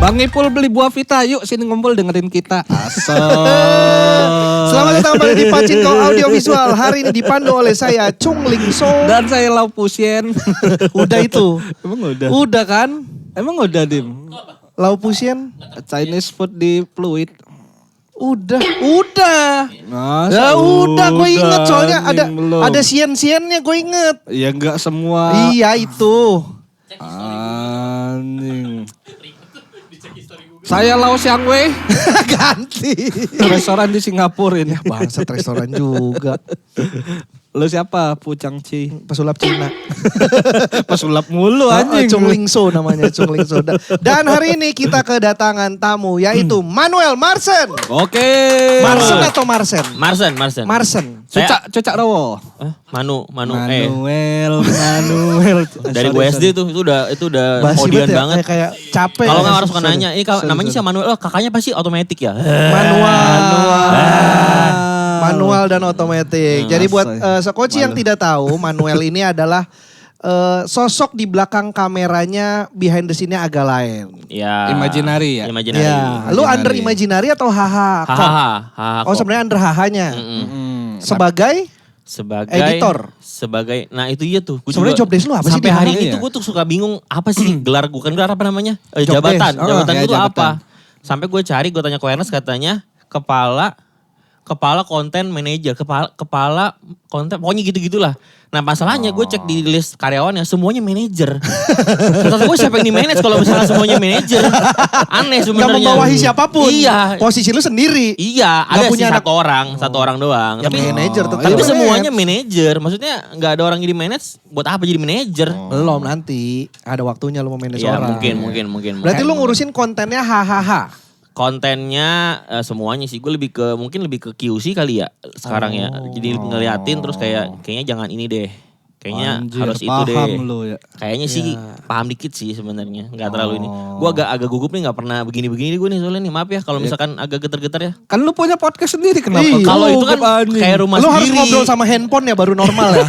Bang Ipul beli buah vita, yuk sini ngumpul dengerin kita. Asal. Selamat datang kembali di Pacinko Audiovisual. Hari ini dipandu oleh saya Chung Ling So. Dan saya Lau Pusien. Udah itu. Emang udah? Udah kan? Emang udah Dim? Lau Pusien. Chinese food di Fluid. Udah. Masa Ya udah gue inget soalnya belum. ada sien-siennya gue inget. Ya enggak semua. Iya itu. Anjing. Saya Lau Xiang Wei. Ganti. Restoran di Singapura ini. Bangsat restoran juga. Lu siapa? Pucang Ci. Pesulap Cina. Pesulap mulu anjing. Chung Ling So namanya, Chung Ling So. Dan hari ini kita kedatangan tamu yaitu Manuel Marsen. Oke. Marsen atau Marsen? Marsen. Cocak Rawo. Manuel. Dari gue SD tuh itu udah Basi odian ya, banget. Kayak capek. Kalau nggak ya. harus nanya, namanya si Manuel, kakaknya pasti otomatis ya. Manual dan otomatis. Jadi buat sekoci yang tidak tahu, Manuel ini adalah sosok di belakang kameranya behind the scene-nya agak lain. Ya. Imaginary ya? Imaginary. Ya, lu under imaginary atau haha? Hahaha. Oh sebenarnya under hahanya. Sebagai editor. Nah itu iya tuh. Sebenarnya job desk lu apa sih? Sampai di hari mana? ini tuh gue tuh suka bingung apa sih gelar gue, kan gelar apa namanya? Job Jabatan. desk. Jabatan ya, itu jabatan. apa? Sampai gue cari, gue tanya ke Ernest, katanya kepala konten manager, kepala konten, pokoknya gitu-gitulah. Nah masalahnya gue cek di list karyawannya semuanya manajer. Kata gue siapa yang di-manage kalau misalnya semuanya manajer? Aneh Gak sebenarnya. membawahi siapapun. Iya. Posisi lu sendiri. Iya, Gak ada sih punya satu orang doang. Ya manajer tetap. Tapi manage. semuanya manajer. Maksudnya nggak ada orang yang di-manage, buat apa jadi manajer? Belum nanti. Ada waktunya lu mau manage Ya orang. mungkin. Berarti lu ngurusin kontennya hahaha. Kontennya semuanya sih, gue mungkin lebih ke QC kali ya sekarang ya. Jadi ngeliatin terus kayaknya jangan ini deh. Kayaknya Anjir, harus itu paham deh. lu ya. Kayaknya sih paham dikit sih sebenarnya, nggak terlalu ini. Gue agak gugup nih, nggak pernah begini-begini gue nih soalnya nih. Maaf ya kalau misalkan agak getar-getar ya. Kan lu punya podcast sendiri, kenapa? Iya. Kalau itu kan anjing? kayak rumah Lu harus sendiri. ngobrol sama handphone ya baru normal ya.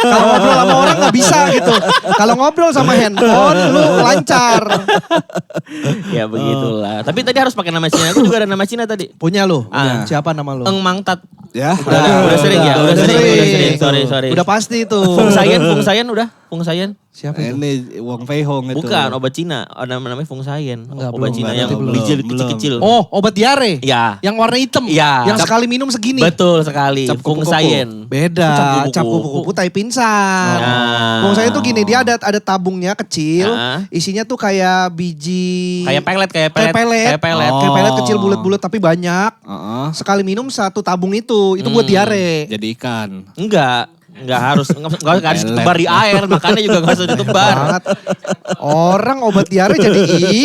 Kalau ngobrol sama orang gak bisa gitu. Kalau ngobrol sama handphone lu lancar. Ya begitulah. Tapi tadi harus pakai nama Cina. Gue juga ada nama Cina tadi. Punya lu? Ah. Siapa nama lu? Eng Mang Tat. Ya. Udah sering ya, udah sering. Sorry. Udah pasti itu. Fung Sayen udah. Fung Sayen. Siapa itu? Ini Wong Fei Hong itu. Bukan, obat Cina. Namanya Fung Sayen. Enggak, Obat belum, Cina berarti yang belum. biji kecil-kecil. Oh, obat diare? Ya. Yang warna hitam? Iya. Yang sekali minum segini? Betul sekali. Cap Fung kupu-kupu. Sayen. Beda, Cap cap kupu-kupu. kupu-kupu tai pingsan. Nah. Fung Sayen tuh gini, dia ada tabungnya kecil, Ah. isinya tuh kayak biji... Kayak pelet. Kayak pelet. Kayak pelet kecil bulat-bulat tapi banyak. Heeh. Sekali minum satu tabung itu buat diare. Jadi ikan. Enggak harus harus ditebar di air, makanya juga gak usah ditebar. Banget. Orang obat diare jadi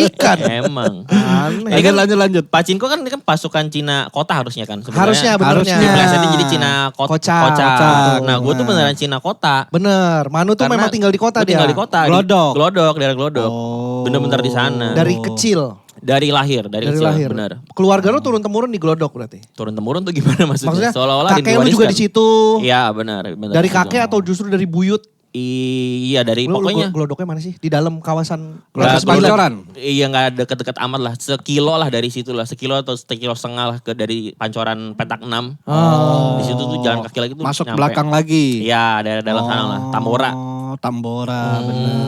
ikan. Emang. Aneh. Ini kan lanjut. Pacinko kan ini kan pasukan Cina kota harusnya kan sebenarnya. Harusnya benernya. Diplesetin jadi Cina Kocak. kocak. Nah gue tuh Nah. beneran Cina kota. Bener, Manu tuh Karena memang tinggal di kota gua dia. tinggal di kota. Glodok. Daerah Glodok. Oh. Bener-bener di sana. Dari kecil. Dari lahir, dari kecil. lahir. Bener. Keluarga lu turun-temurun di Glodok berarti? Turun-temurun tuh gimana maksudnya? Maksudnya Seolah-olah kakek lu juga di situ? Iya benar. Dari kakek atau justru dari buyut? Iya dari Lu pokoknya. Glodoknya mana sih? Di dalam kawasan Nggak, Pancoran. Iya nggak deket-deket amat lah. Sekilo lah dari situ lah. Sekilo atau sekilo setengah lah dari Pancoran Petak 6. Oh. Di situ tuh jalan kaki lagi tuh Masuk nyampe. belakang lagi. Iya daerah sana lah. Tambora. Oh, Tambora, bener.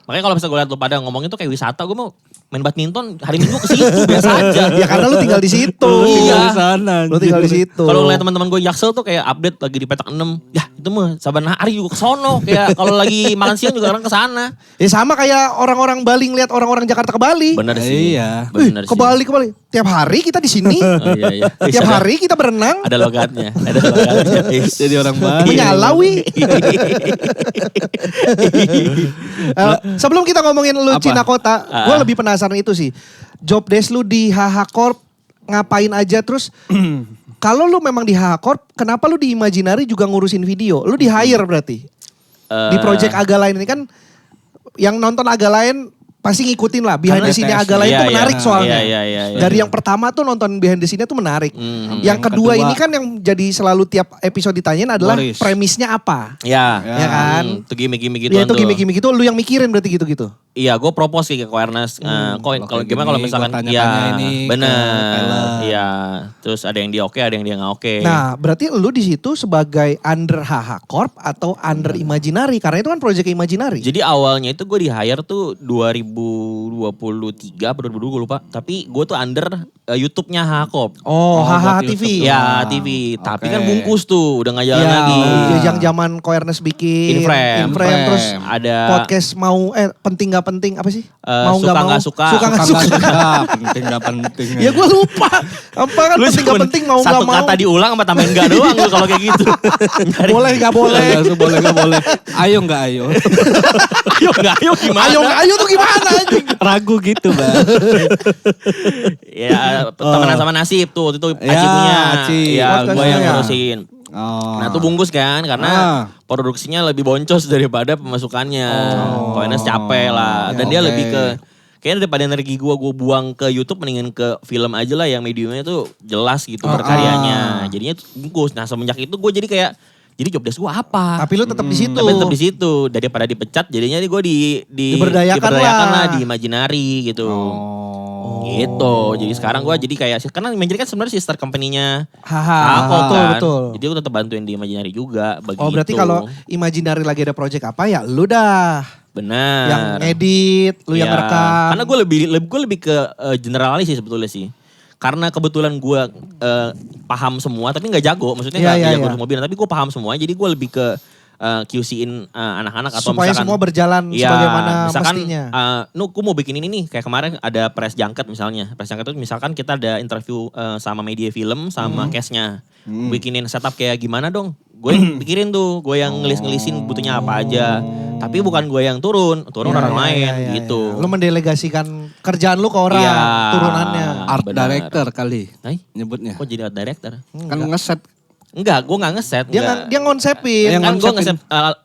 Makanya kalau misalnya gue liat lu pada ngomongin tuh kayak wisata, gue mau main badminton hari Minggu ke situ biasa aja. Ya karena lu tinggal di situ. Iya. Di sana. Lu tinggal di situ. Kalau ngeliat teman-teman gue Jaksel tuh kayak update lagi di Petak 6. Ya itu mah saban hari juga ke sono. Kayak kalau lagi makan siang juga orang ke sana. Ya sama kayak orang-orang Bali ngeliat orang-orang Jakarta ke Bali. Bener sih. Iya. Bener Ke Bali. Tiap hari kita di sini. Oh, iya. Tiap hari kita berenang. Ada logatnya. Ada logatnya. Jadi orang Bali. Menyalawi. Sebelum kita ngomongin lu Apa? Cina kota, gue lebih penasaran itu sih. Job desk lu di HH Corp ngapain aja terus? Kalau lu memang di HH Corp, kenapa lu di Imaginary juga ngurusin video? Lu di hire berarti? Di project Aga Lain ini kan yang nonton Aga Lain pasti ngikutin lah. Behind the scene-nya agak lain Iya, tuh iya. menarik soalnya. Iya. Dari yang pertama tuh nonton behind the scene-nya tuh menarik. Yang kedua ini kan yang jadi selalu tiap episode ditanyain adalah Boris. premisnya apa. Ya. Ya kan? Itu gimmick-gimmick gitu. Ya itu gimmick-gimmick itu lu yang mikirin berarti gitu-gitu. Iya, gue propose sih ke Awareness. Kalau gimana kalau misalkan tanya-tanya ini ke bener, Tyler. iya. Terus ada yang dia oke, ada yang dia nggak oke. Nah, berarti lu di situ sebagai under HH Corp atau under Imaginary karena itu kan project Imaginary. Jadi awalnya itu gue di hire tuh 2023 atau 2022 gue lupa. Tapi gue tuh under YouTube-nya Hakop. Oh, HH buat TV. Ya TV. Tapi Oke. kan bungkus tuh, udah nggak jalan Ya, lagi. yang zaman Awareness bikin Inframe. terus Ada podcast mau penting gak penting apa sih? Suka nggak suka. Suka nggak suka. Penting gak penting. Ya gue lupa. Apa kan Lu penting gak cuman penting mau gak satu mau. kata diulang sama tambahin nggak doang lu kalau kayak gitu. Boleh gak boleh. Boleh gak boleh. Ayo gak ayo. Ayo nggak ayo gimana? Ayo gak ayo tuh gimana anjing. Ragu gitu bang. Ya temenan sama Nasib tuh waktu itu Ya, Aci punya. Aci. Ya gue Podcastnya yang ya. ngurusin. Oh. Nah itu bungkus kan karena produksinya lebih boncos daripada pemasukannya. Koiners capek lah. Dan dia Oke. lebih ke kayaknya daripada energi gue buang ke YouTube mendingan ke film aja lah yang mediumnya tuh jelas gitu berkaryanya. Jadinya tuh bungkus. Nah semenjak itu gue jadi kayak jadi job desk gue apa? Tapi lu tetap di situ. Tapi tetap di situ daripada dipecat jadinya gue Diberdayakan lah. di Imaginary gitu. Gitu. Jadi sekarang gue jadi kayak karena Imaginary kan sebenarnya sister company-nya Haha, Aku betul, kan. betul. Jadi gue tetap bantuin di Imaginary juga begitu. Oh berarti kalau Imaginary lagi ada project apa ya lu dah. benar. Yang ngedit, lu yang Iya. rekam. Karena gue lebih ke generalis sih sebetulnya sih. Karena kebetulan gue paham semua tapi nggak jago. Maksudnya Iya, nggak iya, jago iya. semua bidang tapi gue paham semua. Jadi gue lebih ke QC-in anak-anak atau Supaya misalkan semua berjalan Iya, sebagaimana misalkan, mestinya. Gue mau bikin ini nih, kayak kemarin ada press junket misalnya. Press junket itu misalkan kita ada interview sama media film sama cast-nya. Bikinin setup kayak gimana dong. Gue pikirin tuh, gue yang ngelis-ngelisin butuhnya apa aja. Tapi bukan gue yang turun orang lain gitu. Lu mendelegasikan kerjaan lu ke orang, Iya. turunannya. Art Benar. director kali Hai? nyebutnya. Kok jadi art director? Kan ngeset. Enggak, gue gak ngeset. Dia ngonsepin. Yang Kan gue ngonsepin. ngeset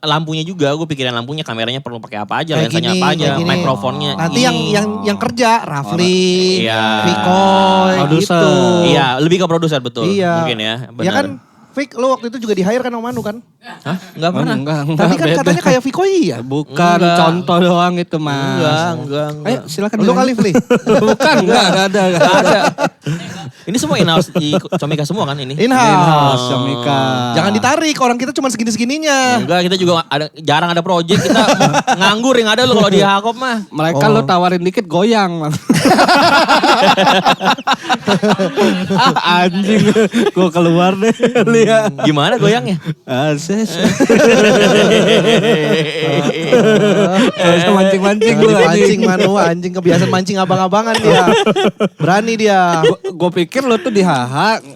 lampunya juga, gue pikirin lampunya, kameranya perlu pakai apa aja, Kayak lensanya gini, apa aja, kayak gini. mikrofonnya. Nanti ini. yang kerja Rafli, Iya. Vikoy Produser. gitu. Iya, lebih ke produser betul. Iya. Mungkin ya, benar. Ya kan Fik, lu waktu itu juga di-hire kan sama Manu kan? Hah? Enggak pernah. Enggak, Tapi kan beda. katanya kayak Vikoy ya? Bukan, Enggak. contoh doang itu mas. Enggak. Ayo silakan. Lu kali Fli. Bukan, enggak ada. Enggak ada. Ini semua in-house di Comika semua kan ini? In-house. Comika. Jangan ditarik, orang kita cuma segini-segininya. Enggak, kita juga jarang ada project, kita nganggur yang ada lo kalau di Hakop mah. Mereka Oh. lu tawarin dikit goyang. Mang. Anjing, gua keluar deh lihat. Gimana goyangnya? Ases. Mancing-mancing Jangan gua dipancing Manu, anjing kebiasaan mancing abang-abangan dia. Berani dia. Gue pikir lo tuh di HH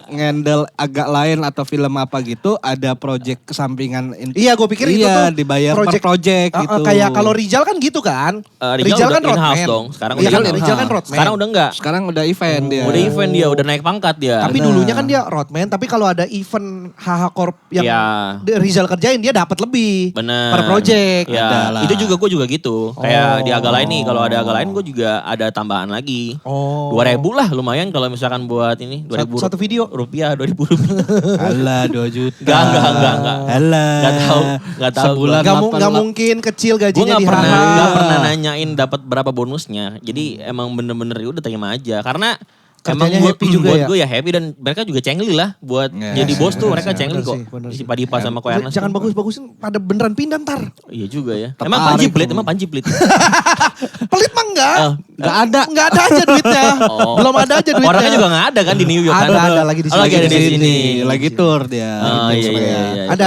ngendel agak lain atau film apa gitu ada project kesampingan. Iya, gue pikir itu Iya, tuh dibayar per project gitu. Kayak kalau Rijal kan gitu kan. Rijal kan udah in-house roadman. dong. Sekarang Iya udah kan, in-house. Rijal kan roadman. Sekarang udah enggak. Sekarang udah event dia. Udah event dia, udah naik pangkat dia. Tapi dulunya kan dia roadman, tapi kalau ada event HH Corp yang Iya. Rizal kerjain dia dapat lebih Bener. per project. Ya, Ada lah. itu juga gue juga gitu. Kayak di Aga lain nih, kalau ada Aga lain gue juga ada tambahan lagi. Oh. 2.000 lah lumayan kalau misalkan buat ini. 2.000 Satu video? rupiah, 2.000 rupiah. Alah 2 juta. Enggak. Alah. Nggak tahu. Sebulan Nggak mungkin kecil Gue gajinya nggak di pernah HH. nggak pernah nanyain dapat berapa bonusnya. Jadi emang bener-bener ya udah terima aja. Karena Kerjanya emang happy juga buat ya? gue ya happy dan mereka juga cengli lah buat Iya, jadi iya, bos tuh iya, mereka iya. cengli Bener kok. sih, bener Si sih. Padipa sama Koernas. Jangan bagus-bagusin pada beneran pindah ntar. Iya juga ya. Tertarik Emang Panji Plit, gua. emang Panji Plit. Pelit mah enggak. Nggak ada. Enggak ada aja duitnya. Oh. Belum ada aja duitnya. Orangnya juga gak ada kan di New York kan? Ada lagi di Oh, lagi ada di sini. Lagi tour dia. Oh Gitu, iya supaya. iya. Ada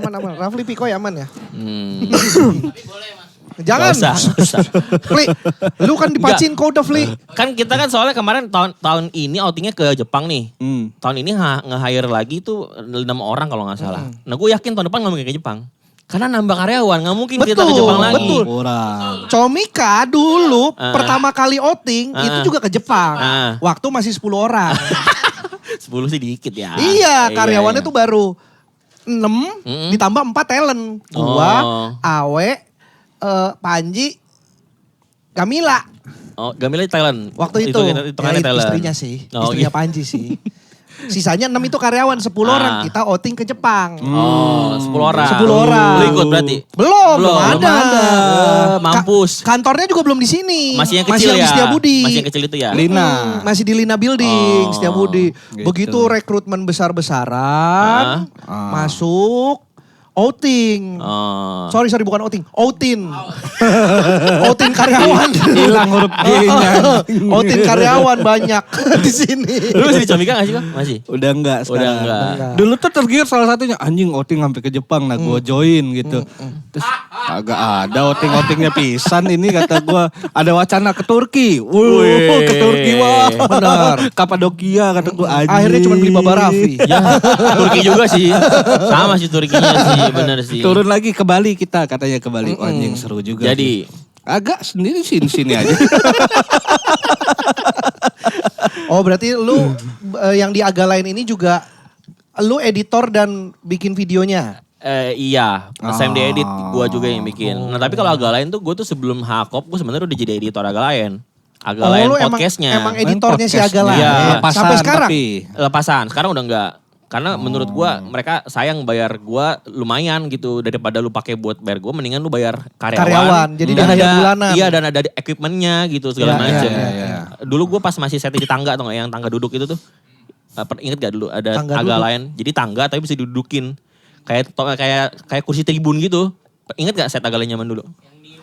aman. Rafli Pikoy aman ya? Hmm. Jangan. Nggak usah. Fli, lu kan dipacin kau udah Fli. Kan kita kan soalnya kemarin tahun ini outingnya ke Jepang nih. Tahun ini nge-hire lagi tuh 6 orang kalau nggak salah. Nah gue yakin tahun depan nggak mungkin ke Jepang. Karena nambah karyawan, nggak mungkin kita ke Betul, Jepang lagi. betul. Kurang. Comika dulu pertama kali outing itu juga ke Jepang. Waktu masih 10 orang. 10 sih dikit ya. Iya, karyawannya iya. tuh baru 6 ditambah 4 talent. Gua, Oh. Awe, Panji, Gamila. Oh, Gamila di Thailand. Waktu itu. Hitungannya Ya, Thailand. istrinya sih. Oh, Istrinya iya. Panji sih. Sisanya 6 itu karyawan, 10 orang kita outing ke Jepang. Oh, 10 orang. 10 orang. Lu ikut berarti? Belum ada. Mampus. Kantornya juga belum di sini. Masih yang kecil di ya? Setiabudi. Masih yang kecil itu ya? Lina. Masih di Lina Building, Oh, Setiabudi. gitu. Begitu rekrutmen besar-besaran, masuk outing. Oh. Sorry bukan outing, outin. Outin karyawan. Hilang huruf G-nya. Outin karyawan banyak di sini. Lu masih di Comika gak sih kok? Masih? Udah enggak sekarang. Udah enggak. Dulu tuh tergiur salah satunya anjing outing sampai ke Jepang, nah gue join gitu. Terus agak ada outing-outingnya pisan ini kata gue. Ada wacana ke Turki. Wih. Ke Turki wah. Benar. Kapadokia kata gue anjing. Akhirnya cuma beli Baba Raffi. Ya, Turki juga sih. Sama sih Turkinya sih, bener sih. Turun lagi ke Bali kita katanya ke Bali. Oh, anjing seru juga. Jadi, agak sendiri sini aja. Oh berarti lu yang di Aga Lain ini juga lu editor dan bikin videonya? iya, same di edit gue juga yang bikin. Nah tapi kalau agak lain tuh gue tuh sebelum Hakop gue sebenarnya udah jadi editor agak lain. Agak lain lu podcastnya. emang editornya si Aga Lain? Iya. Sampai sekarang? Lepasan, sekarang udah enggak. Karena menurut gue mereka sayang bayar gue lumayan gitu. Daripada lu pakai buat bayar gue mendingan lu bayar karyawan. Jadi Dan dia bayar ada- bulanan. Iya dan ada equipmentnya gitu segala Iya, macam. iya. Dulu gue pas masih setting di tangga atau nggak yang tangga duduk itu tuh. Ingat gak dulu ada Tangga agak duduk. lain. Jadi tangga tapi bisa didudukin. Kayak kursi tribun gitu. Ingat gak set agak lain zaman dulu?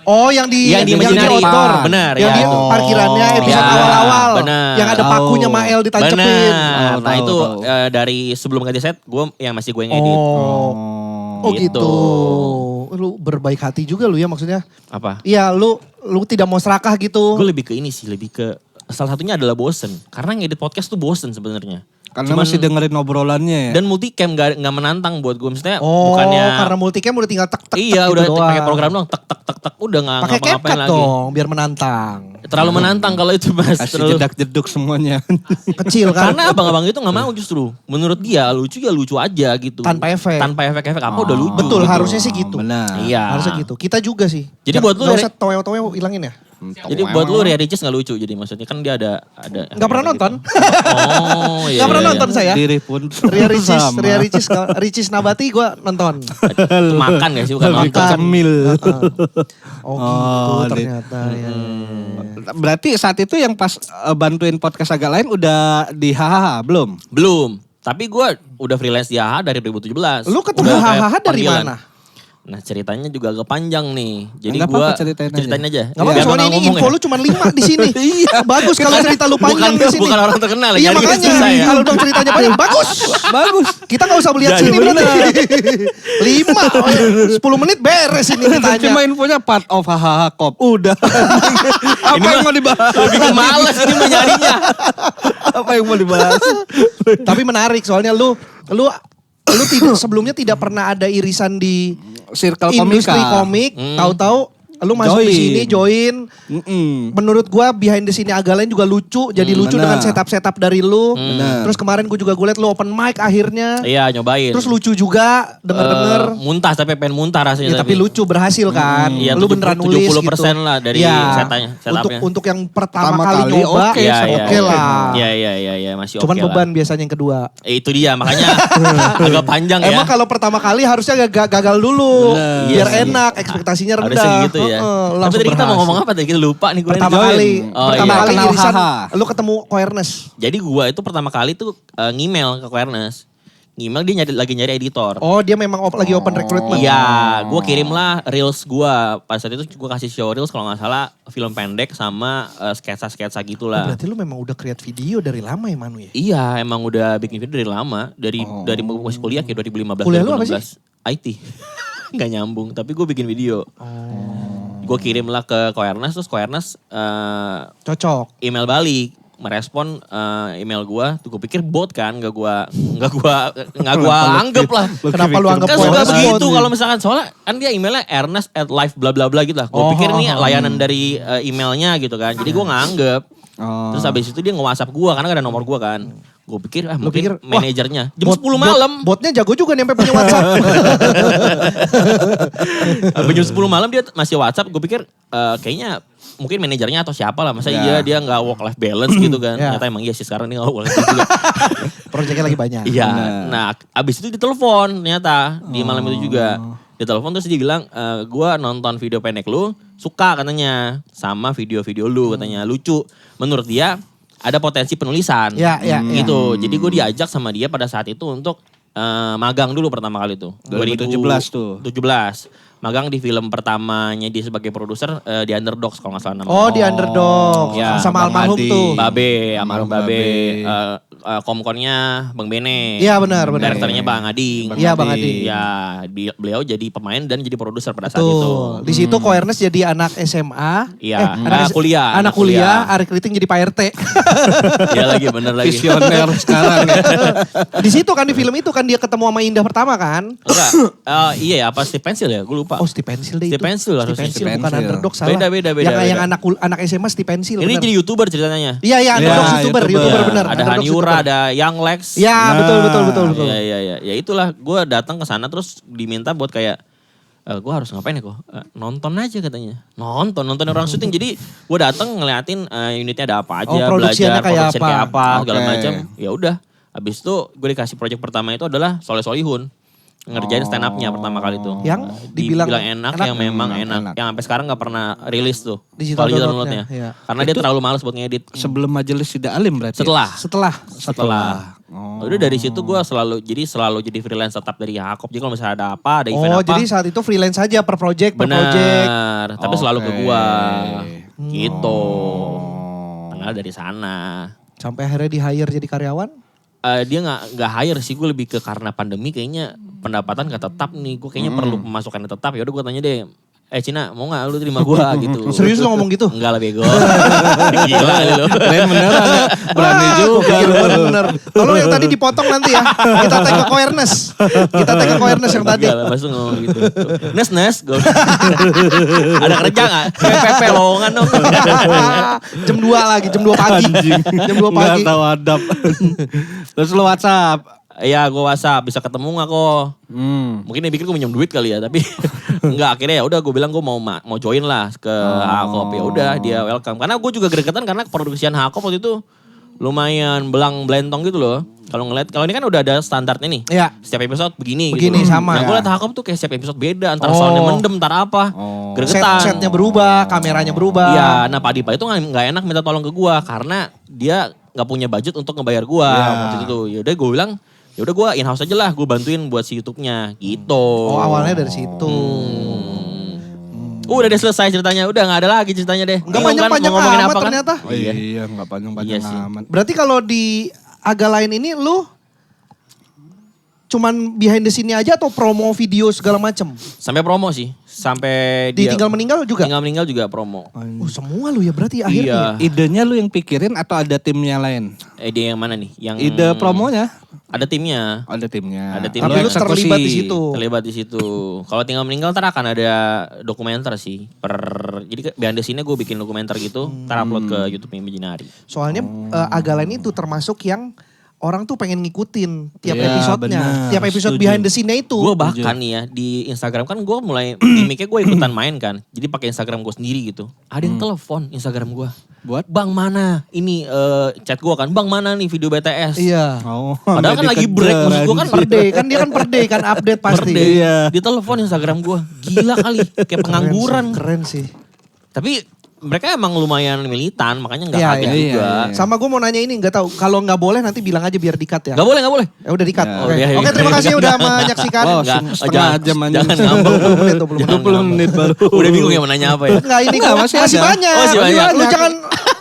Oh yang di Yang di Imaginary. outdoor. Benar, Yang ya. di parkirannya episode Ya, awal-awal. benar. Yang ada pakunya Mael ditancepin. Benar. Nah tahu, itu tahu. dari sebelum ganti set gue yang masih gue yang edit. Oh Gitu. gitu. Lu berbaik hati juga lu ya maksudnya. Apa? Iya lu tidak mau serakah gitu. Gue lebih ke ini sih, lebih ke salah satunya adalah bosen. Karena ngedit podcast tuh bosen sebenarnya. Karena masih dengerin obrolannya ya. Dan multicam gak menantang buat gue. Maksudnya Oh bukannya... karena multicam udah tinggal tek tek Iya gitu udah doang. pakai program doang tek udah nggak Pakai ngapa-ngapain CapCut lagi. dong biar menantang. Terlalu menantang kalau itu mas. Kasih Terlalu- jedak-jeduk semuanya. Kecil kan. Karena abang-abang itu gak mau justru. Menurut dia lucu ya lucu aja gitu. Tanpa efek. Tanpa efek-efek apa udah lucu. Betul gitu. harusnya sih gitu. Benar. Iya. Harusnya gitu. Kita juga sih. Jadi buat lu Gak dari- usah toyo-toyo hilangin ya. Jadi buat lu Ria Ricis gak lucu jadi maksudnya kan dia ada. Gak pernah nonton. Oh iya. Gak pernah iya, nonton saya. Diri pun Ria Ricis Nabati gue nonton. Itu makan gak sih bukan Lebih ke nonton. cemil. Oh gitu Oh, ternyata ya. Berarti saat itu yang pas bantuin podcast agak lain udah di HHH belum? Belum. Tapi gue udah freelance di AHA dari 2017. Lu ketemu Udah kayak HHH dari panggilan. mana? Nah ceritanya juga agak panjang nih. Jadi Nggak gue apa-apa, ceritain aja. aja. Gak apa-apa Biar soalnya orang ini ngomong info ya. lu cuma 5 di sini. Iya. Bagus kalau cerita lu panjang di sini. Bukan orang terkenal ya. Iya jadi makanya susah ya. kalau dong ceritanya banyak bagus. Bagus. Kita gak usah lihat Jadi sini bener. berarti. 5, 10 menit beres ini ditanya. Cuma infonya part of HHH Cop. Udah. Apa yang mau dibahas? Lebih ke males ini mah nyarinya. Apa yang mau dibahas? Tapi menarik soalnya lu tidak sebelumnya tidak pernah ada irisan di Circle industri komika. komik, tahu-tahu lu masuk di Join. sini join. Menurut gua behind the scene agak lain juga lucu, jadi lucu benar. dengan setup dari lu. Benar. Terus kemarin gua juga gue liat lu open mic akhirnya. Iya nyobain. Terus lucu juga denger-denger. Muntah tapi pengen muntah rasanya. Ya, tapi lucu berhasil kan. Iya, Lu beneran 70% nulis gitu. lah dari Ya, setupnya. Untuk yang pertama Pertama kali kali nyoba, oke, oke lah. Iya masih oke Cuman lah. beban biasanya yang kedua. Itu dia makanya agak panjang ya. Emang kalau pertama kali harusnya gagal dulu. Bener. Biar Iya sih. enak, ekspektasinya rendah. Harusnya gitu ya. Heeh, Tapi langsung tadi kita mau berhasil. ngomong apa tadi? Kita lupa nih gue. Pertama Join. kali, Oh, pertama iya. kali Kenal irisan, HH. lu ketemu Koernes. Jadi gue itu pertama kali tuh ngemail ke Quernes. Ngemail dia lagi nyari editor. Oh dia memang lagi open recruitment. Iya, gue kirim lah reels gue. Pada saat itu gue kasih show reels kalau nggak salah film pendek sama sketsa-sketsa Oh, gitulah. berarti lu memang udah create video dari lama ya Manu ya? Iya, emang udah bikin video dari lama. Dari masih kuliah kayak 2015. Kuliah lu apa 2016. IT. Nggak nyambung, tapi gue bikin video. Gue kirim lah ke Koernas, terus Koernas Cocok. email balik. Merespon email gue, tuh gue pikir bot kan, nggak gua anggap lah. Kenapa lu anggap Kan suka Koernes begitu bot? kalau misalkan soalnya kan dia emailnya Ernest at live bla bla bla gitu lah. Gue pikir ini layanan dari emailnya gitu kan. Jadi gue nggak anggap. Terus habis itu dia nge-WhatsApp gue karena gak ada nomor gue kan. Gue pikir Lu mungkin pikir, wah, manajernya. Jam 10 malam. Botnya jago juga nih sampai punya WhatsApp. Jam 10 malam dia masih WhatsApp. Gue pikir kayaknya mungkin manajernya atau siapa lah. Masa Ya. dia nggak work life balance gitu kan. Ya. Ternyata emang iya sih sekarang dia nggak work life balance juga. Proyeknya lagi banyak. Iya. Benar. Nah abis itu ditelepon ternyata di malam itu juga. Ditelepon terus dia bilang, gue nonton video pendek lu suka katanya. Sama video-video lu katanya lucu. Menurut dia ada potensi penulisan. Ya, ya, ya. Gitu. Jadi gue diajak sama dia pada saat itu untuk magang dulu pertama kali tuh. 2017 tuh. 17. Magang di film pertamanya dia sebagai produser di Underdogs kalau nggak salah namanya. Oh di Underdog. Ya, Sama Bang almarhum Adi. tuh. Babe, almarhum Bang Babe. Babe. Komkonnya Bang Bene. Iya benar benar. Direkturnya Bang Ading. Iya Bang Adi. Ya, beliau jadi pemain dan jadi produser pada saat itu. Betul. Di situ Ko Ernest jadi anak SMA. Iya, anak kuliah. Anak kuliah, Ari Kriting jadi Pak RT. Iya lagi, bener lagi. Visioner sekarang ya. Di situ kan di film itu kan dia ketemu sama Indah pertama kan. Enggak, iya ya, apa Steve Pencil ya? Gue lupa. Oh Steve Pencil deh itu. Steve Pencil harusnya. Steve Pencil bukan Steve Pencil. Underdog salah. Beda. Yang anak SMA Steve Pencil. Ini bener. jadi YouTuber ceritanya. Iya iya Underdog Ya, YouTuber YouTuber. benar. Ada Underdog Haniura, YouTuber. ada Young Lex. Ya betul. Iya. Ya itulah, gue datang ke sana terus diminta buat kayak gue harus ngapain ya kok? Nonton aja katanya. Nonton orang syuting. Jadi gue datang ngeliatin unitnya ada apa aja, Oh, produksiannya belajar kayak production kayak apa. apa, segala Oke. macam. Ya udah. Habis itu gue dikasih project pertama itu adalah Soleh Solihun. Ngerjain stand up-nya pertama kali tuh. Yang dibilang enak, enak? yang memang Enak. enak. Yang sampai sekarang gak pernah rilis tuh. Digital Digital download-nya, download-nya. iya. Karena dia terlalu males buat ngedit. Sebelum Majelis Tidak Alim berarti. Setelah. Oh. Udah dari situ gue selalu jadi freelance tetap dari Hakop. Jadi kalau misalnya ada apa, ada event Oh apa. jadi saat itu freelance aja per project. Benar, tapi selalu ke Oke. gua. Gitu. Oh. Kenal dari sana. Sampai akhirnya di hire jadi karyawan. Dia nggak hire sih, gue lebih ke karena pandemi kayaknya pendapatan gak tetap nih. Gue kayaknya perlu pemasukan yang tetap. Ya udah gue tanya deh, Cina mau gak lu terima gue gitu. Serius lo ngomong gitu? Enggak lah bego. Gila lu. Keren beneran ya. Berani Wah, juga. gua pikir bener. Kalau yang tadi dipotong nanti ya. Kita tag ke Ko Ernest. Kita tag ke Ko Ernest yang tadi. Enggak lah, maksud ngomong gitu. Nes. Ada kerja gak? PPP lowongan dong. Jam 2 lagi, jam 2 pagi. Jam 2 pagi. Nggak tahu adab. Terus lu WhatsApp. Iya gue WhatsApp, bisa ketemu gak kok? Mungkin dia pikir gue minjem duit kali ya, tapi enggak, akhirnya ya udah gue bilang gue mau join lah ke Hakop. Ya udah dia welcome. Karena gue juga gregetan karena produksian Hakop waktu itu lumayan belang belentong gitu loh. Kalau ini kan udah ada standarnya nih. Iya. Setiap episode begini Begini, gitu. sama. Nah gue liat Hakop tuh kayak setiap episode beda. Antara soundnya mendem, ntar apa. Gregetan. Setnya berubah, kameranya berubah. Iya, nah Pak Dipa itu nggak enak minta tolong ke gue. Karena dia nggak punya budget untuk ngebayar gue. Waktu itu yaudah gue bilang, yaudah gue in-house aja lah. Gue bantuin buat si YouTube-nya gitu. Oh awalnya dari situ. Udah deh selesai ceritanya. Udah gak ada lagi ceritanya deh. Enggak Bingung kan panjang-panjang mau ngomongin amat apa kan? ternyata. Oh iya, nggak panjang-panjang Iya sih. amat. Berarti kalau di agak lain ini lu cuman behind the scene aja atau promo video segala macem? Sampai promo sih. Sampai dia Tinggal meninggal juga? tinggal meninggal juga promo. Oh semua lu ya berarti akhirnya. Iya. Idenya lu yang pikirin atau ada timnya lain? Dia yang mana nih? Yang Ide promonya? Ada timnya. Ada timnya. Ada timnya. Tapi lu Eksekusi. terlibat di situ. Terlibat di situ. Kalau tinggal meninggal ntar akan ada dokumenter sih. Jadi behind the scene-nya gue bikin dokumenter gitu. Ntar upload ke YouTube Imaginary. Soalnya agak lain itu termasuk yang orang tuh pengen ngikutin tiap Iya, episodenya. benar. Tiap episode Setuju. behind the scene-nya itu. Gue bahkan nih ya di Instagram kan gue mulai gimmicknya gue ikutan main kan. Jadi pakai Instagram gue sendiri gitu. Ada yang telepon Instagram gue. Buat? Bang mana? Ini chat gue kan. Bang mana nih video BTS? Iya. Oh, Padahal kan lagi break. Maksud gue kan Per day, kan dia kan per day kan update pasti. per day. Iya. Dia telepon Instagram gue. Gila kali. Kayak pengangguran. Keren sih. Tapi mereka emang lumayan militan. Makanya gak Iya, kaget iya, juga. iya. Sama gue mau nanya ini, nggak tahu. Kalau nggak boleh nanti bilang aja biar di-cut ya. Gak boleh, gak boleh. Ya udah di-cut. Ya. Oke. iya, iya. Oke, terima kasih udah menyaksikan. Wow, Enggak, setengah jam anjing. Jangan ngambek. 20 menit, 20 menit. Jangan 20 menit baru. Udah bingung ya mau nanya apa ya. Enggak, ini Enggak, gua- masih masih ada. banyak. Oh, masih banyak. Lu jangan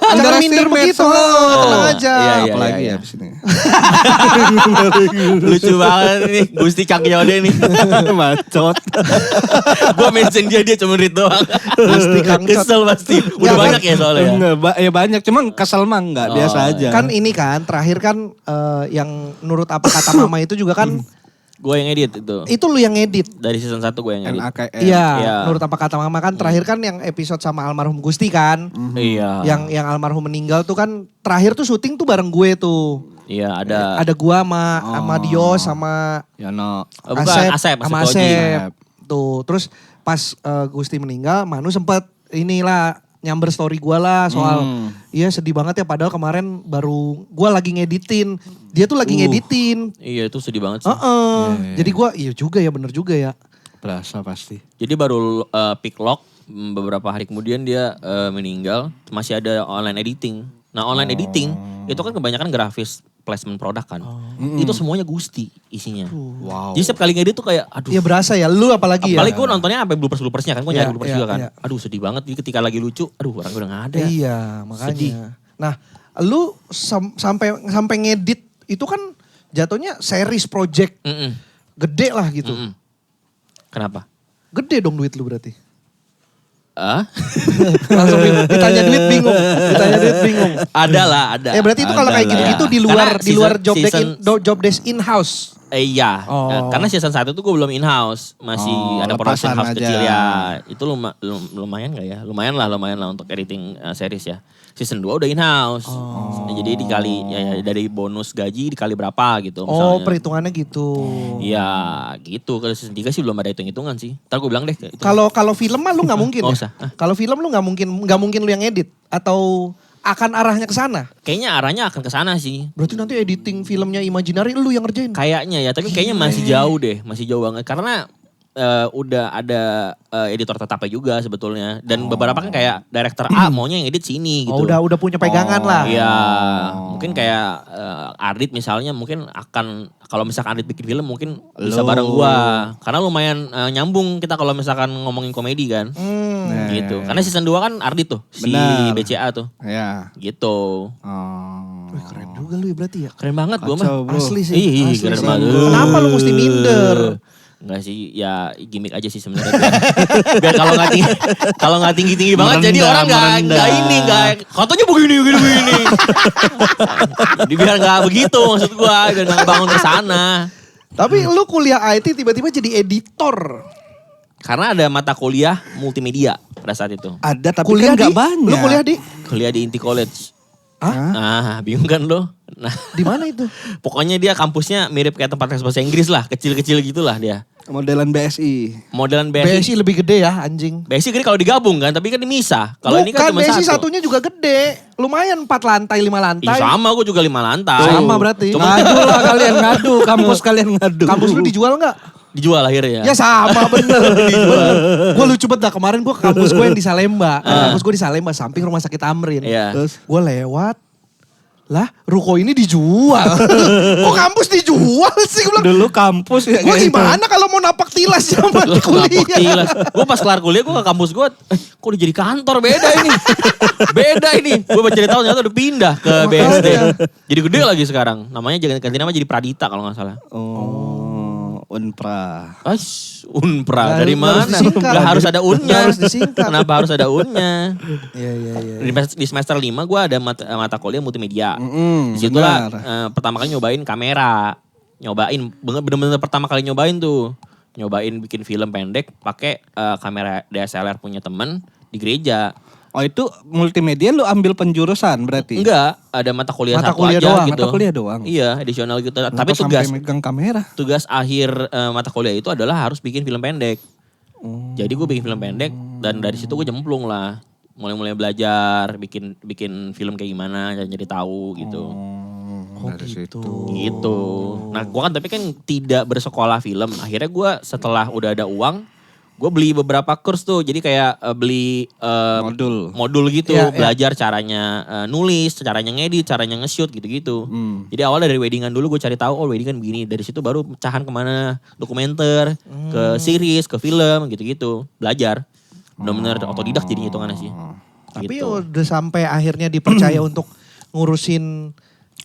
minder Underestimate begitu. soalnya. Tenang aja. Iya, iya. Apalagi ya di sini. Lucu banget nih. Gusti Kang Yode nih. Bacot. Gue mention dia cuma read doang. Gusti Kang Cot. Kesel pasti. Udah Nggak, banyak ya soalnya ya. Enggak, ya banyak. Cuman kesel mah enggak, biasa aja. Kan ini kan terakhir kan yang nurut apa kata mama itu juga kan Gue yang edit itu. itu lu yang ngedit. Dari season 1 gue yang edit. NAKM. Iya, Iya. nurut apa kata mama kan terakhir kan yang episode sama almarhum Gusti kan. Iya. Yang almarhum meninggal tuh kan terakhir tuh syuting tuh bareng gue tuh. Iya ada. Ada gua sama Dio sama Yono. Bukan Asep. sama Asep Toji. Asep. Tuh, terus pas Gusti meninggal, Manu sempet inilah nyamber story gua lah soal iya sedih banget ya padahal kemarin baru gua lagi ngeditin. Dia tuh lagi ngeditin. Iya itu sedih banget sih. Jadi gua iya juga ya bener juga ya. Berasa pasti. Jadi baru pick lock beberapa hari kemudian dia meninggal, masih ada online editing. Nah online editing itu kan kebanyakan grafis placement produk kan. Itu semuanya Gusti isinya. Wow. Jadi setiap kali ngedit tuh kayak aduh. Iya berasa ya lu apalagi ya. Apalagi gue nontonnya sampai bloopers-bloopersnya kan. Gue nyari Iya, bloopers iya, juga kan. iya. Aduh sedih banget. Jadi ketika lagi lucu, aduh orang udah gak ada. Iya makanya. Sedih. Nah lu sampai ngedit itu kan jatuhnya series project Mm-mm. gede lah gitu. Mm-mm. Kenapa? Gede dong duit lu berarti. Langsung Ditanya duit bingung. Ada lah, ada. Berarti itu kalau kayak Ada gitu-gitu lah. di luar Karena di luar season- job desk in house. Iya, Oh. karena season 1 tuh gue belum in-house. Masih ada production lepasan house aja. kecil ya. Itu lumayan gak ya? Lumayan lah untuk editing series ya. Season 2 udah in-house. Jadi dikali ya, dari bonus gaji dikali berapa gitu misalnya. Oh perhitungannya gitu. Iya gitu. Kalau season 3 sih belum ada hitung-hitungan sih. Ntar gue bilang deh. Kalau film mah lu nggak mungkin. Nggak Ya? usah. Ah. Kalau film lu nggak mungkin lu yang edit atau akan arahnya ke sana. Kayaknya arahnya akan ke sana sih. Berarti nanti editing filmnya Imaginary lu yang ngerjain. Kayaknya ya, tapi kayaknya masih jauh deh. Masih jauh banget. Karena udah ada editor tetapnya juga sebetulnya. Dan beberapa kan kayak director A maunya yang edit sini gitu. Udah punya pegangan lah. Iya, mungkin kayak Ardit misalnya mungkin akan kalau misalkan Ardit bikin film mungkin bisa bareng gua. Karena lumayan nyambung kita kalau misalkan ngomongin komedi kan. Gitu. Karena season 2 kan Ardit tuh, si Benar. BCA tuh. Ya. Gitu. Wih, keren juga lu ya berarti ya. Keren banget gua mah. Kacau, bro. Asli sih. Iya, asli keren sih. banget. Kenapa lu mesti minder? Enggak sih, ya gimmick aja sih sebenarnya. Biar kalau nggak tinggi banget, jadi orang nggak ini katanya begini. Jadi biar nggak begitu maksud gua, biar nggak bangun ke sana. Tapi lu kuliah IT tiba-tiba jadi editor. Karena ada mata kuliah multimedia pada saat itu. Ada tapi Kuliah kan gak di? banyak. Lu kuliah di? Kuliah di Inti College. Hah? Nah, bingung kan lo? Nah, Di mana itu? pokoknya dia kampusnya mirip kayak tempat les bahasa Inggris lah, kecil-kecil gitulah dia. Modelan BSI. Modelan BSI. BSI lebih gede ya anjing. BSI gede kalau digabung kan, tapi kan dimisah. Kalau ini kan cuma BSI satu. satunya juga gede. Lumayan 4 lantai, 5 lantai. Ih, sama gue juga 5 lantai. Sama berarti. Ngadu lah kalian ngadu. Kampus kalian ngadu. Kampus lu dijual nggak? Dijual akhirnya. Ya sama bener. Gue lucu banget dah kemarin gue ke kampus gue yang di Salemba. Kampus gue di Salemba samping rumah sakit Amrin. Iya. Terus gue lewat. Lah ruko ini dijual. Kok kampus dijual sih? Gue bilang, Dulu kampus ya. gue kayak gimana kalau mau napak tilas zaman Lu kuliah. Gue pas kelar kuliah gue ke kampus gue, kok udah jadi kantor beda ini. Beda ini. Gue baca dari tahun ternyata udah pindah ke BSD. Jadi gede lagi sekarang. Namanya ganti nama jadi Pradita kalau gak salah. Oh, Unpra. Unpra Nggak dari harus mana? disingkat. Nggak harus ada unnya. Nggak harus disingkat. Kenapa harus ada unnya? Iya iya iya. Di semester 5 gue ada mata kuliah multimedia. Di situ benar. lah pertama kali nyobain kamera. Nyobain, bener-bener pertama kali nyobain tuh. Nyobain bikin film pendek pakai kamera DSLR punya temen di gereja. Oh itu multimedia lu ambil penjurusan berarti? Enggak, ada mata kuliah Mata satu kuliah aja doang, gitu. mata kuliah doang. Iya, additional gitu. Kenapa Tapi sampai tugas megang kamera. akhir mata kuliah itu adalah harus bikin film pendek. Jadi gue bikin film pendek dan dari situ gue jemplung lah. Mulai belajar bikin film kayak gimana, jadi tahu gitu. Dari situ. Gitu. Nah gue kan tapi kan tidak bersekolah film. Akhirnya gue setelah udah ada uang, gue beli beberapa kurs tuh. Jadi kayak beli modul gitu. Iya, iya. Belajar caranya nulis, caranya ngedit, caranya nge-shoot gitu-gitu. Jadi awalnya dari weddingan dulu gue cari tahu, oh weddingan begini. Dari situ baru pecahan kemana, dokumenter, ke series, ke film gitu-gitu. Belajar. Bener-bener otodidak jadi hitungannya sih. Tapi Gitu. udah sampai akhirnya dipercaya untuk ngurusin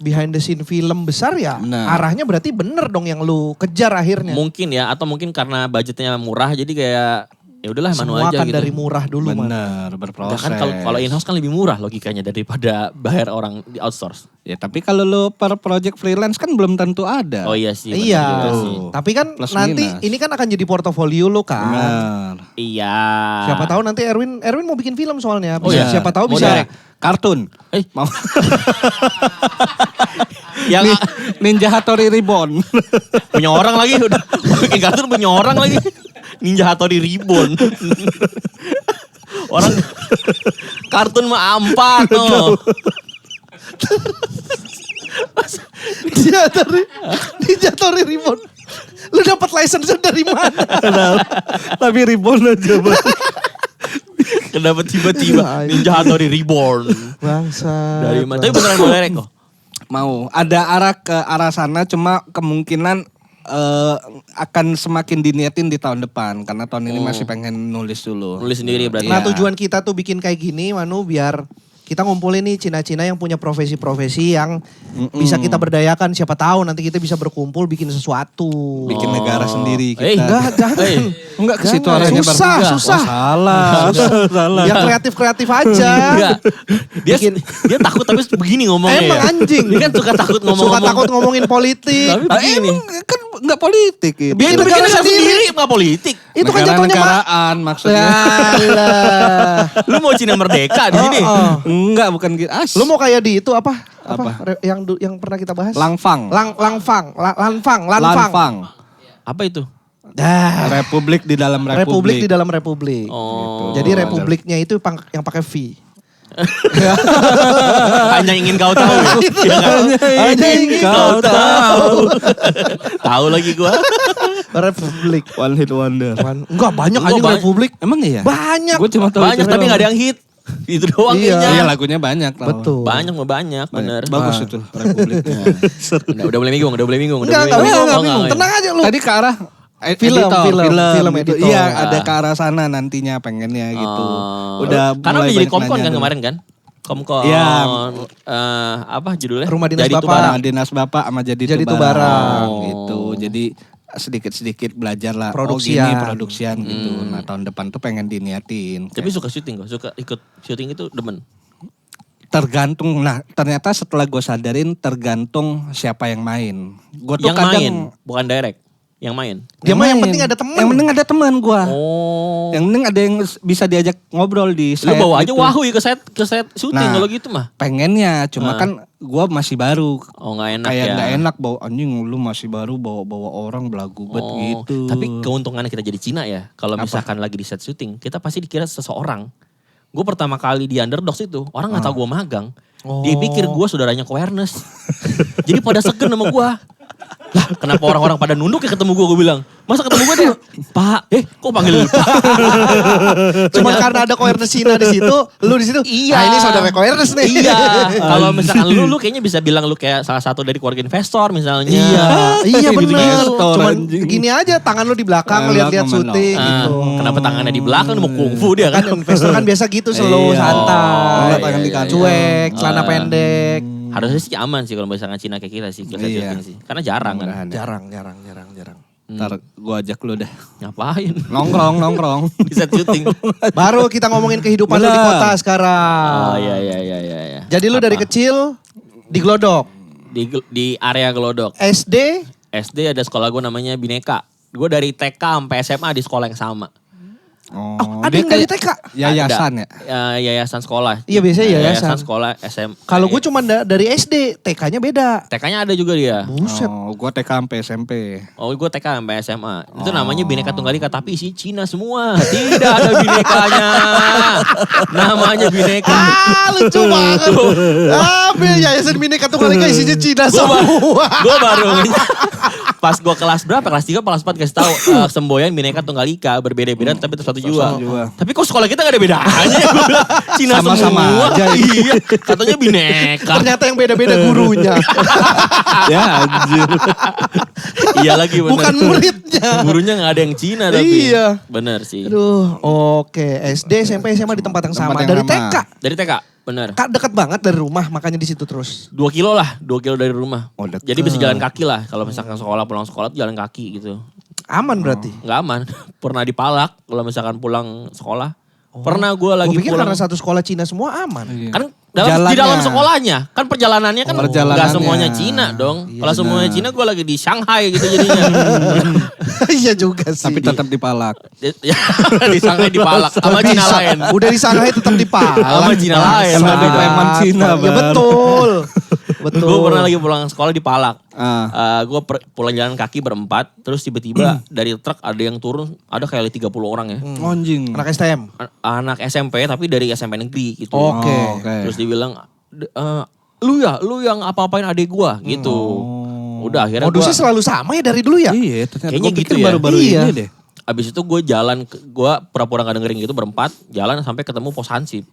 behind the scene film besar ya. Benar. Arahnya berarti bener dong yang lu kejar akhirnya. Mungkin ya, atau mungkin karena budgetnya murah jadi kayak ya udahlah manual Semua aja kan gitu. dari murah dulu man. Bener, Enggak berproses. kan kalau in-house kan lebih murah logikanya daripada bayar orang di outsource. Ya tapi kalau lo per project freelance kan belum tentu ada. Oh iya sih. benar Iya, juga sih. tapi kan Plus nanti minus. ini kan akan jadi portofolio lo kan. Bener. Iya. Siapa tahu nanti Erwin mau bikin film soalnya. Oh Bisa, iya. Siapa tahu Mau bisa. direct. Kartun. Mau Yang Ninja Hattori Reborn. punya orang lagi udah bikin kartun punya orang lagi. Ninja Hattori Reborn. Orang kartun mah ampat no. Ninja Tori Reborn. Lu dapat license dari mana? Tapi Reborn aja. Kenapa tiba-tiba Ninja Hattori Reborn? Bangsa. Dari mana? Tapi beneran mau direct kok. Mau ada arah ke arah sana, cuma kemungkinan akan semakin diniatin di tahun depan karena tahun ini masih pengen nulis dulu. Nulis sendiri berarti. Nah Iya. tujuan kita tuh bikin kayak gini Manu biar kita ngumpulin nih Cina-Cina yang punya profesi-profesi yang bisa kita berdayakan. Siapa tahu nanti kita bisa berkumpul bikin sesuatu. Bikin negara sendiri kita. Enggak, jangan. Enggak ke situ Jangan. arahnya. Susah, Bar. susah. Oh, salah. Ya kreatif-kreatif aja. Enggak. Dia takut tapi begini ngomongnya. Emang ya. anjing. Dia kan suka takut ngomong-ngomong. Suka takut ngomongin politik. Tapi begini. Emang kan enggak politik gitu. Dia itu bikin negara negara sendiri. sendiri nggak politik. Itu kan jatuhnya Negara-negaraan maksudnya. Yalah. Lu mau Cina merdeka di sini? Oh. Enggak, bukan gitu. Lu mau kayak di itu apa? Apa? Yang pernah kita bahas? Langfang. Lanfang. Lanfang. Apa itu? Dah. Republik di dalam Republik republik. di dalam republik. Oh. Jadi republiknya itu yang pakai V. Hanya ingin kau tahu. Ya kan? Hanya ingin kau tahu. Tahu lagi gua. Republik. One hit wonder. Enggak banyak Enggak, anjing banyak. republik. Emang iya? Banyak. Gue cuma tahu Banyak itu tapi doang. nggak ada yang hit. Itu doang Iya. kayaknya. Iya lagunya banyak. tau. Betul. Banyak mah banyak, bener. Bagus itu Republik. Udah boleh bingung, udah boleh bingung. Enggak boleh bingung. Oh, Bingung. enggak. Tenang aja lu. Tadi ke arah Film gitu. editor. Iya, ada ke arah sana nantinya pengennya gitu. Oh. Udah Karena udah mulai jadi banyak komkon nanya kan dulu. kemarin kan? Komkon. Iya. Apa judulnya? Rumah Dinas Jadi Bapak. Tubarang. Sama Dinas Bapak sama Jadi Jadi Tubarang Tubarang. gitu. Jadi sedikit-sedikit belajar lah. Produksian. Oh gini produksian gitu. Nah tahun depan tuh pengen diniatin. Tapi suka syuting kok, suka ikut syuting itu demen. Tergantung, nah ternyata setelah gue sadarin tergantung siapa yang main. Gue tuh Yang kadang main, bukan direct. Yang main. Dia mah yang main. penting ada temen. Yang penting ada teman gue. Oh. Yang penting ada yang bisa diajak ngobrol di Lu set bawa aja gitu. Wahui ke set syuting Nah. kalau gitu mah. Pengennya, cuma kan gue masih baru. Oh nggak enak Kayak ya. nggak enak bawa anjing lu masih baru bawa orang belagu bet Oh, gitu. Tapi keuntungannya kita jadi Cina ya. Kalau misalkan lagi di set syuting, kita pasti dikira seseorang. Gue pertama kali di Underdogs itu, orang nggak tahu gue magang. Dia pikir gue saudaranya Awareness. Jadi pada segen sama gue. Lah kenapa orang-orang pada nunduk ya ketemu gue bilang. Masa ketemu gue dia, Pak, kok panggil Pak? Cuma karena ada Koernes Cina di situ, lu di situ. Iya. Nah, ini saudara Koernes nih. Iya. Kalau misalkan lu kayaknya bisa bilang lu kayak salah satu dari keluarga investor misalnya. Iya Gitu bener. gestor, Cuman anjing. gini aja, tangan lu di belakang Belakang lihat-lihat mana? syuting Ah, gitu. Kenapa tangannya di belakang mau kungfu dia Kan kan? investor kan biasa gitu slow, Iya. santai, Oh, tangan di kantong. cuek, celana pendek. Harusnya sih aman sih kalau misalkan Cina kayak kita sih. Kita Iya. syuting sih. Karena jarang kan. Mudah-mudahan ya. Jarang. Ntar gue ajak lu dah. Ngapain? Nongkrong. Di set syuting. Baru kita ngomongin kehidupan lu di Bener. kota sekarang. Oh iya. Jadi lu dari kecil di Glodok, Di area Glodok. SD, SD ada sekolah gue namanya Bineka. Gue dari TK sampai SMA di sekolah yang sama. Oh, ada dia yang dari kayak TK. Yayasan ya? Yayasan sekolah. Iya, biasanya yayasan. sekolah SM. Kalau gue cuma dari SD, TK-nya beda. TK-nya ada juga dia. Buset. Oh, gue TK sampai SMP. Oh gue TK sampai SMA. Itu namanya Bineka Tunggal Ika tapi isi Cina semua. Tidak ada binekanya. Namanya Bineka. Lucu banget. Ambil yayasan Bineka Tunggal Ika isinya Cina semua. Gue baru pas gue kelas berapa? Kelas 3 kelas 4 kasih tahu semboyan Bineka Tunggal Ika berbeda-beda tapi tetap satu jua. Tapi kok sekolah kita gak ada bedanya? Gua bilang, Cina Sama-sama semua. aja. Iya. Katanya Bineka. Ternyata yang beda-beda gurunya. Ya anjir. Iya lagi bener. Bukan muridnya. Gurunya gak ada yang Cina tapi. Iya. Bener sih. Aduh, oke. SD, SMP, SMA di tempat yang sama. Tempat yang Dari sama. TK. Dari TK. Bener. Kak dekat banget dari rumah, makanya di situ terus. 2 kilo lah. 2 kilo dari rumah. Oh, deket. Jadi bisa jalan kaki lah. Kalau misalkan sekolah pulang sekolah tuh jalan kaki gitu. Aman berarti. Nggak aman. Pernah dipalak kalau misalkan pulang sekolah. Pernah gue lagi Gue pikir pulang. karena satu sekolah Cina semua aman. Kan di Jalannya. dalam sekolahnya. Kan perjalanannya kan Perjalanannya. nggak semuanya Cina dong. Iya, Kalau semuanya Cina gue lagi di Shanghai gitu jadinya. Iya juga sih. Tapi tetap dipalak. Ya, di Shanghai dipalak sama Cina Bisa. lain. Udah di Shanghai tetap dipalak. Sama Cina lain. Karena ada preman Cina, Ya Bar. betul. Betul. Gue pernah lagi pulang sekolah dipalak. Ah. Gue pulang jalan kaki berempat. Terus tiba-tiba dari truk ada yang turun. Ada kayak 30 orang ya. Anjing. Anak STM. Anak SMP tapi dari SMP negeri gitu. Oke. Oh, oke. Terus dibilang, lu yang apa-apain adik gua gitu. Udah akhirnya Modusnya gua, selalu sama ya dari dulu ya? Iya, ternyata Kayaknya gue pikir gitu ya. baru-baru Iya. ini deh. abis itu gue jalan, gue pura-pura gak dengerin gitu berempat, jalan sampai ketemu pos Hansip.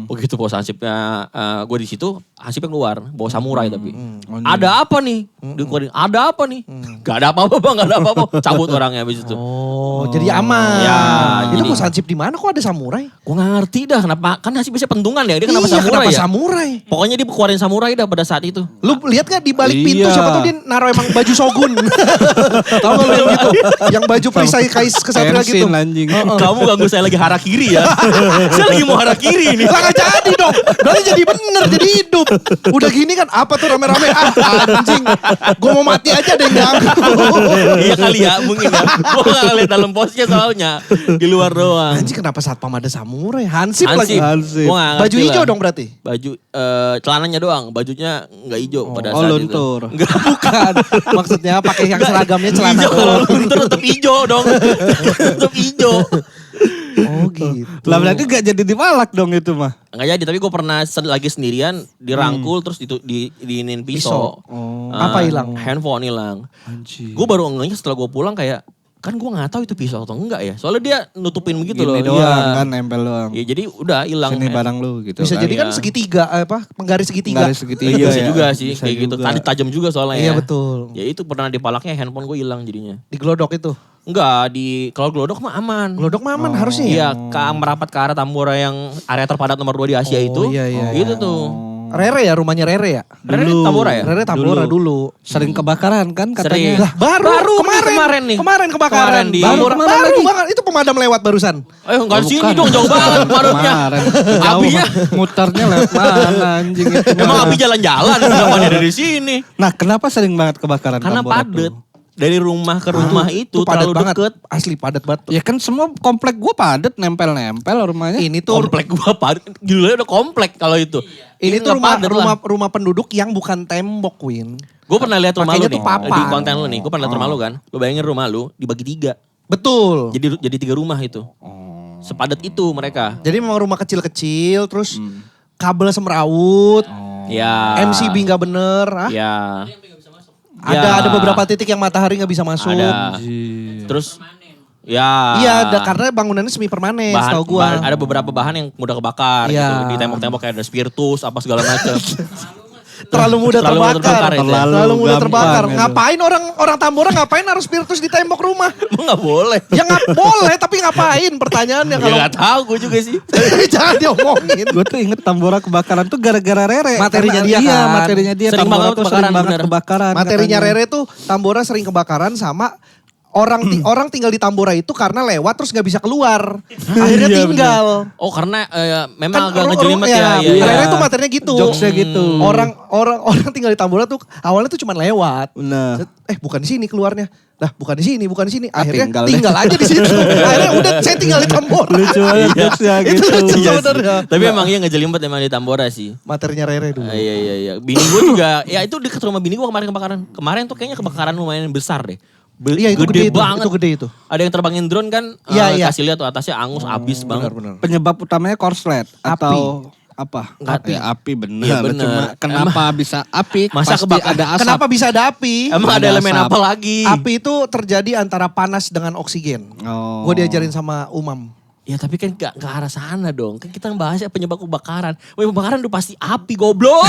Begitu pos Hansipnya, gue di situ, Hansipnya keluar, bawa samurai tapi. Ada apa nih? Dikeluarin, ada apa nih? Gak ada apa-apa bang, gak ada apa-apa. Cabut orangnya abis itu. Oh, jadi aman. Ya, itu jadi- pos Hansip di mana kok ada samurai? Gue gak ngerti dah kenapa, kan Hansip biasanya pentungan ya, dia kenapa Iya, samurai kenapa ya? samurai? Pokoknya dia keluarin samurai dah pada saat itu. Lu lihat gak di balik pintu Iya. siapa tuh dia naruh emang baju shogun. Tahu gak lu yang gitu? Yang baju perisai kais kesatria gitu. Kenshin, anjing. Kamu ganggu saya lagi harakiri ya. Saya lagi mau harakiri ini. Lah gak jadi dong. Berarti jadi bener, jadi hidup. Udah gini kan apa tuh rame-rame. Anjing. Gue mau mati aja deh ganggu. Iya kali ya, mungkin ya. Gue gak ngeliat dalam posnya soalnya. Di luar doang. Anjing kenapa satpam ada samurai? Hansip, lagi. Hansip. Gua nggak ngerti Baju hijau lah. dong berarti? Baju celananya doang, bajunya nggak hijau pada Oh, saat luntur. itu. Enggak, Bukan. Maksudnya pakai yang seragamnya celana. hijau kalau luntur tetap hijau dong. Tetap hijau. Oh gitu. Lah berarti gak jadi dipalak dong itu mah. Nggak jadi, tapi gue pernah lagi sendirian dirangkul terus diinin pisau. Apa hilang? Handphone hilang. Anjing. Gue baru ngehnya setelah gue pulang kayak, kan gue nggak tahu itu pisau atau enggak ya. Soalnya dia nutupin begitu loh. Gini doang Iya. kan nempel doang. Ya jadi udah hilang. Sini barang lu gitu. Bisa kan. jadi kan Iya. segitiga, penggaris segitiga. Garis segitiga Iya bisa ya. juga sih Bisa kayak gitu. juga. Tadi tajam juga soalnya Iya ya. betul. Ya itu pernah dipalaknya handphone gue hilang jadinya. Di glodok itu. Enggak, kalau Glodok mah aman. Glodok mah aman harusnya ya. Iya, merapat ke arah Tambora yang area terpadat nomor 2 di Asia itu. iya, iya, Itu tuh. Rere ya, rumahnya Rere ya? Rere di Tambora ya? Rere Tambora dulu. Sering kebakaran kan Sering. katanya. Lah, baru kemarin nih. Kemarin kebakaran. Kemarin di- Tambora. Baru Baru lagi. banget. Itu pemadam lewat barusan. Enggak Oh, sini bukan. dong, jauh banget pemadamnya. Kemarin. Jauh. Apinya. Muternya lewat mana anjing itu. Emang api jalan-jalan, kenapa dia dari sini? Nah kenapa sering banget kebakaran Karena Tambora padet. tuh? Dari rumah ke rumah itu padat terlalu banget. deket. Asli padat banget. Ya kan semua komplek gua padet nempel-nempel rumahnya. Ini tuh Komplek gua padet. Gila udah komplek kalau itu. ini tuh nggak padet lah. rumah penduduk yang bukan tembok, Win. Gue pernah lihat rumah Pakainya lu tuh nih. papan. Di konten lu nih. Gue pernah lihat rumah lu kan. Lu bayangin rumah lu dibagi 3. Betul. Jadi 3 rumah itu. Sepadat itu mereka. Jadi memang rumah kecil-kecil terus kabel semrawut, Ya. MCB nggak bener, Ya. ada beberapa titik yang matahari nggak bisa masuk. Ada. Terus. Ya. Iya, karena bangunannya semi permanen, setahu gua. Ada beberapa bahan yang mudah kebakar Iya. gitu. Di tembok-tembok kayak ada spiritus apa segala macam. Terlalu mudah Terlalu mudah terbakar. terbakar itu ya. Terlalu mudah gampang terbakar. itu. Ngapain orang Tambora ngapain harus spiritus di tembok rumah? Emang gak boleh. Ya nggak boleh, tapi ngapain pertanyaannya Ya kalau gak tahu gue juga sih. jangan diomongin. Gue tuh inget Tambora kebakaran tuh gara-gara Rere. Materinya Karena- dia Iya kan. materinya dia. Sering Tambora banget tuh sering kebakaran, banget bener. kebakaran. Materinya katanya. Rere tuh Tambora sering kebakaran sama orang tinggal di Tambora itu karena lewat terus nggak bisa keluar. Akhirnya Iya, tinggal. Oh karena memang agak ru- ngejelimet ru- ya. iya, Iya. Rere tuh materinya gitu. Jokesnya gitu. Orang tinggal di Tambora tuh awalnya tuh cuma lewat. Benar. Bukan di sini keluarnya. Lah bukan di sini, bukan di sini. Akhirnya tinggal tinggal, deh. aja di situ. Akhirnya udah saya tinggal di Tambora. Lucu banget jokesnya Itu gitu. lucu Iya sih. sebenarnya. Tapi emang iya ngejelimet emang di Tambora sih. Materinya Rere dulu. Iya. Bini gue juga, ya itu dekat rumah bini gue kemarin kebakaran. Kemarin tuh kayaknya kebakaran lumayan besar deh. Iya itu gede itu, banget. itu gede itu. Ada yang terbangin drone kan, Iya, iya. kasih lihat tuh atasnya angus abis banget. Benar. Penyebab utamanya korslet atau apa? Api. Api bener. Iya, bener. Cuma kenapa bisa api? Masa Pasti kebakaran? ada asap. Kenapa bisa ada api? Emang ada Ada elemen asap. apa lagi? Api itu terjadi antara panas dengan oksigen. Oh. Gue diajarin sama Umam. Ya tapi kan gak ke arah sana dong. Kan kita ngebahasnya penyebab kebakaran. Wah kebakaran udah pasti api goblok.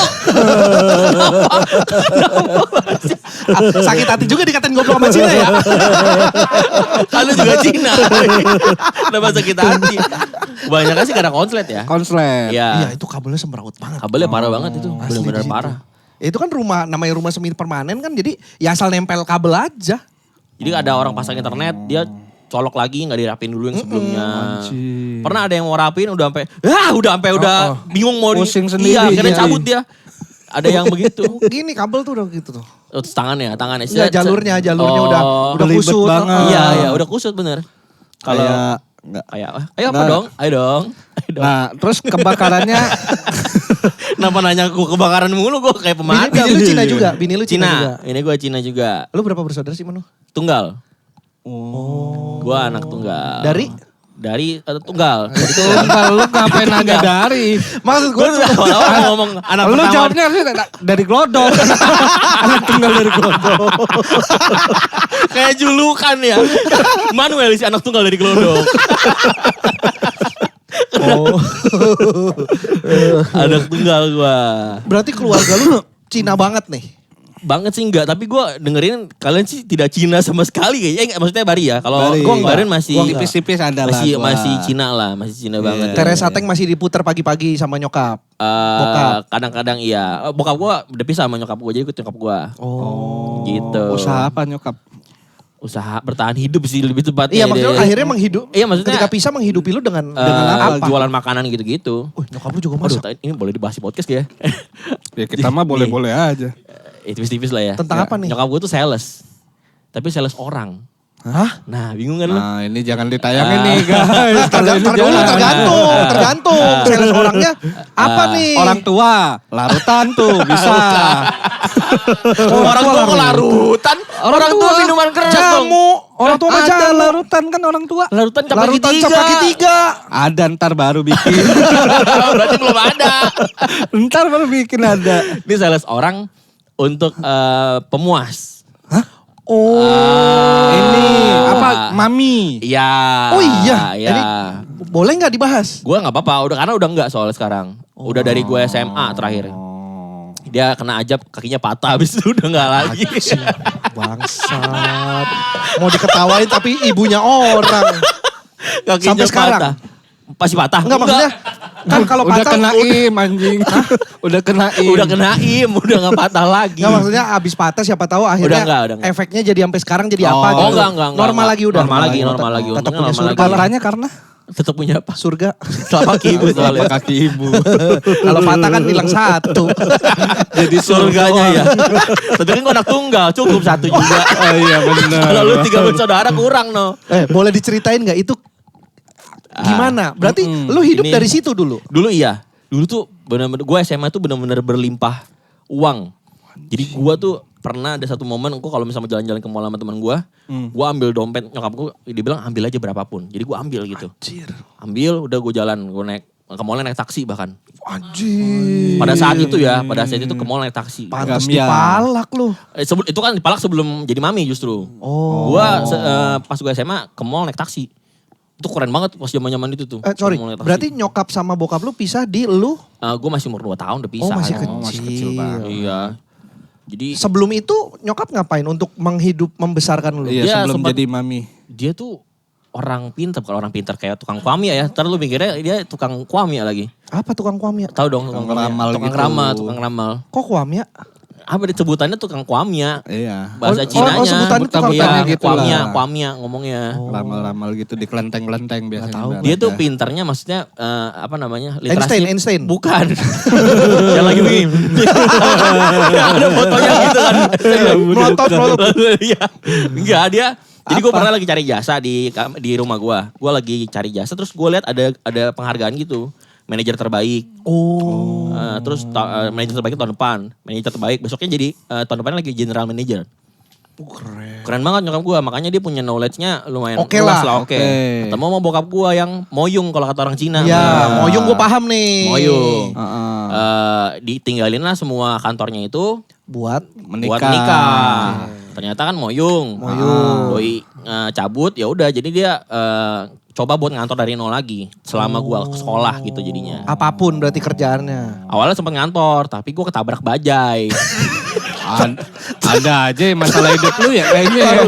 Sakit hati juga dikatain goblok sama Cina ya. Lalu juga Cina. Kenapa sakit hati? Banyak sih karena konslet ya. Konslet. Iya Iya. itu kabelnya semrawut banget. Kabelnya parah banget itu. Asli Bener-bener di situ. parah. Ya, itu kan namanya rumah semi permanen kan jadi ya asal nempel kabel aja. Jadi ada orang pasang internet, dia colok lagi nggak dirapin dulu yang sebelumnya. Pernah ada yang mau rapin udah sampai udah bingung mau Pusing sendiri. Iya, akhirnya Iya. cabut dia. Ada yang begitu. Gini kabel tuh udah gitu tuh. Oh, tangannya. Enggak, jalurnya udah belibet kusut. banget. Iya, udah kusut bener. Kalau Kayak ayo apa dong? Ayo dong. Nah, terus kebakarannya Kenapa nanya gue kebakaran mulu, gue kayak pemadam. Bini lu Cina juga, bini lu Cina juga. Ini gue Cina juga. Lu berapa bersaudara sih Manu? Tunggal. Gue anak tunggal. Dari tunggal. itu lu ngapain nanya dari? Maksud Gue udah awal-awal ngomong anak Lu pertama. jawabnya harusnya dari glodok. Anak tunggal dari glodok. Kayak julukan ya. Manuel si anak tunggal dari Glodok. Anak tunggal gue. Berarti keluarga lu Cina banget nih. Banget sih enggak, tapi gue dengerin kalian sih tidak Cina sama sekali kayaknya. Maksudnya Bari ya. Kalau Bari. gue kemarin masih Tipis-tipis ada lah. masih gua. masih Cina lah, masih Cina banget. Teresa Teng masih diputar pagi-pagi sama nyokap. Bokap. Kadang-kadang iya. Bokap gue udah pisah sama nyokap gue, jadi ikut nyokap gue. Oh. Gitu. Usaha apa nyokap? Usaha bertahan hidup sih lebih tepatnya. Iya maksudnya Dia- akhirnya menghidup. Iya, maksudnya- ketika pisah menghidupi lu dengan apa? apa? Jualan makanan gitu-gitu. Nyokap lu juga Aduh, masak. ini boleh dibahas di podcast gak ya? Ya kita mah boleh-boleh aja. Tipis-tipis lah ya. Tentang apa nih? Nyokap gue tuh sales. Tapi sales orang. Hah? Nah, bingung kan lu? Nah ini jangan ditayangin nih guys. Kalau ini Ntar dulu jangan. tergantung. Sales orangnya apa nih? Orang tua, larutan tuh bisa. Orang tua kok larutan? Orang tua minuman keras dong. jamu. Orang tua mah Ada jamu. larutan kan orang tua. Larutan cap kaki Larutan tiga. cap kaki 3. Ada ntar baru bikin. Berarti belum ada. Ntar baru bikin ada. Ini sales orang untuk pemuas. Oh. Ini apa? Mami. Iya. Oh iya. Iya. Ini boleh nggak dibahas? Gue nggak apa-apa, karena udah nggak soalnya sekarang. Udah dari gue SMA terakhir. Dia kena ajab, kakinya patah, habis itu udah nggak lagi. Bangsat. Mau diketawain tapi ibunya orang. Kakinya Sampai sekarang? patah. Pasti patah? Enggak maksudnya kan kalau Udah patah kena im anjing. Udah kena im. Udah kena im, udah nggak patah lagi. Enggak maksudnya abis patah siapa tahu akhirnya udah enggak. efeknya jadi sampai sekarang jadi Oh, apa gitu. enggak. Normal lagi udah. Normal lagi. Tetap Untungnya punya normal surga. lagi. Caranya karena Tetap punya apa? Surga. Telapak kaki ibu soalnya. kaki ibu. Kalau patah kan hilang satu. Jadi surganya ya. Tapi kan gue anak tunggal, cukup satu juga. Oh iya benar. Kalau lu 3 bersaudara kurang no. Boleh diceritain nggak itu gimana? Berarti lu hidup Ini- dari situ dulu. Dulu iya. Dulu tuh benar-benar gue SMA tuh benar-benar berlimpah uang. Jadi gue tuh pernah ada satu momen gue kalau misalnya jalan-jalan ke mall sama teman gue ambil dompet nyokap gue, dia bilang ambil aja berapapun. Jadi gue ambil gitu. Anjir. Ambil, udah gue jalan, gue naik ke mallnya naik taksi bahkan. Anjir. Pada saat itu ke mall naik taksi. Pantes Gamia. dipalak lu. Itu kan dipalak sebelum jadi mami justru. Oh. Pas gue SMA ke mall naik taksi. Itu keren banget pas zaman-zaman itu tuh. Sorry, Ke mall naik taksi. berarti nyokap sama bokap lu pisah di lu? Gue masih umur 2 tahun udah pisah. Oh masih ya. kecil. masih kecil banget. Iya. Jadi Sebelum itu nyokap ngapain untuk membesarkan lu? Iya Dia sebelum sempat- jadi mami. dia tuh orang pintar, bukan orang pintar kayak tukang kuami ya. Ntar lu mikirnya dia tukang kuami lagi. Apa tukang kuamia? Tahu dong tukang Tukang ramal Tukang gitu. ramal, tukang ramal. Kok kuamia? Apa sebutannya tukang kuamia? Iya. Bahasa Oh, Cinanya. sebutannya tukang Iya, kuamia gitu kuamia, lah. kuamia ngomongnya. Ramal-ramal gitu di kelenteng-kelenteng biasanya. tahu. Dia tuh pintarnya maksudnya apa namanya? Einstein. Bukan. Yang lagi begini. Ada fotonya gitu kan. Melotot. Iya. Enggak dia. Jadi gue pernah lagi cari jasa di rumah gue. Gue lagi cari jasa terus gue lihat ada penghargaan gitu. Manajer terbaik. Oh. Terus manajer terbaik tahun depan. Manajer terbaik besoknya jadi tahun depan lagi general manager. Keren. Keren banget nyokap gue. Makanya dia punya knowledge-nya lumayan Oke luas lah. Oke. Oke. Ketemu sama bokap gue yang moyung kalau kata orang Cina. Ya, moyung gue paham nih. Moyung. Heeh. Ditinggalin lah semua kantornya itu Buat buat nikah. Ternyata kan moyung. Doi cabut ya udah jadi dia coba buat ngantor dari nol lagi selama gua ke sekolah gitu jadinya. apapun berarti kerjaannya. Awalnya sempat ngantor tapi gua ketabrak bajai. Ada aja masalah hidup lu ya kayaknya. Ya.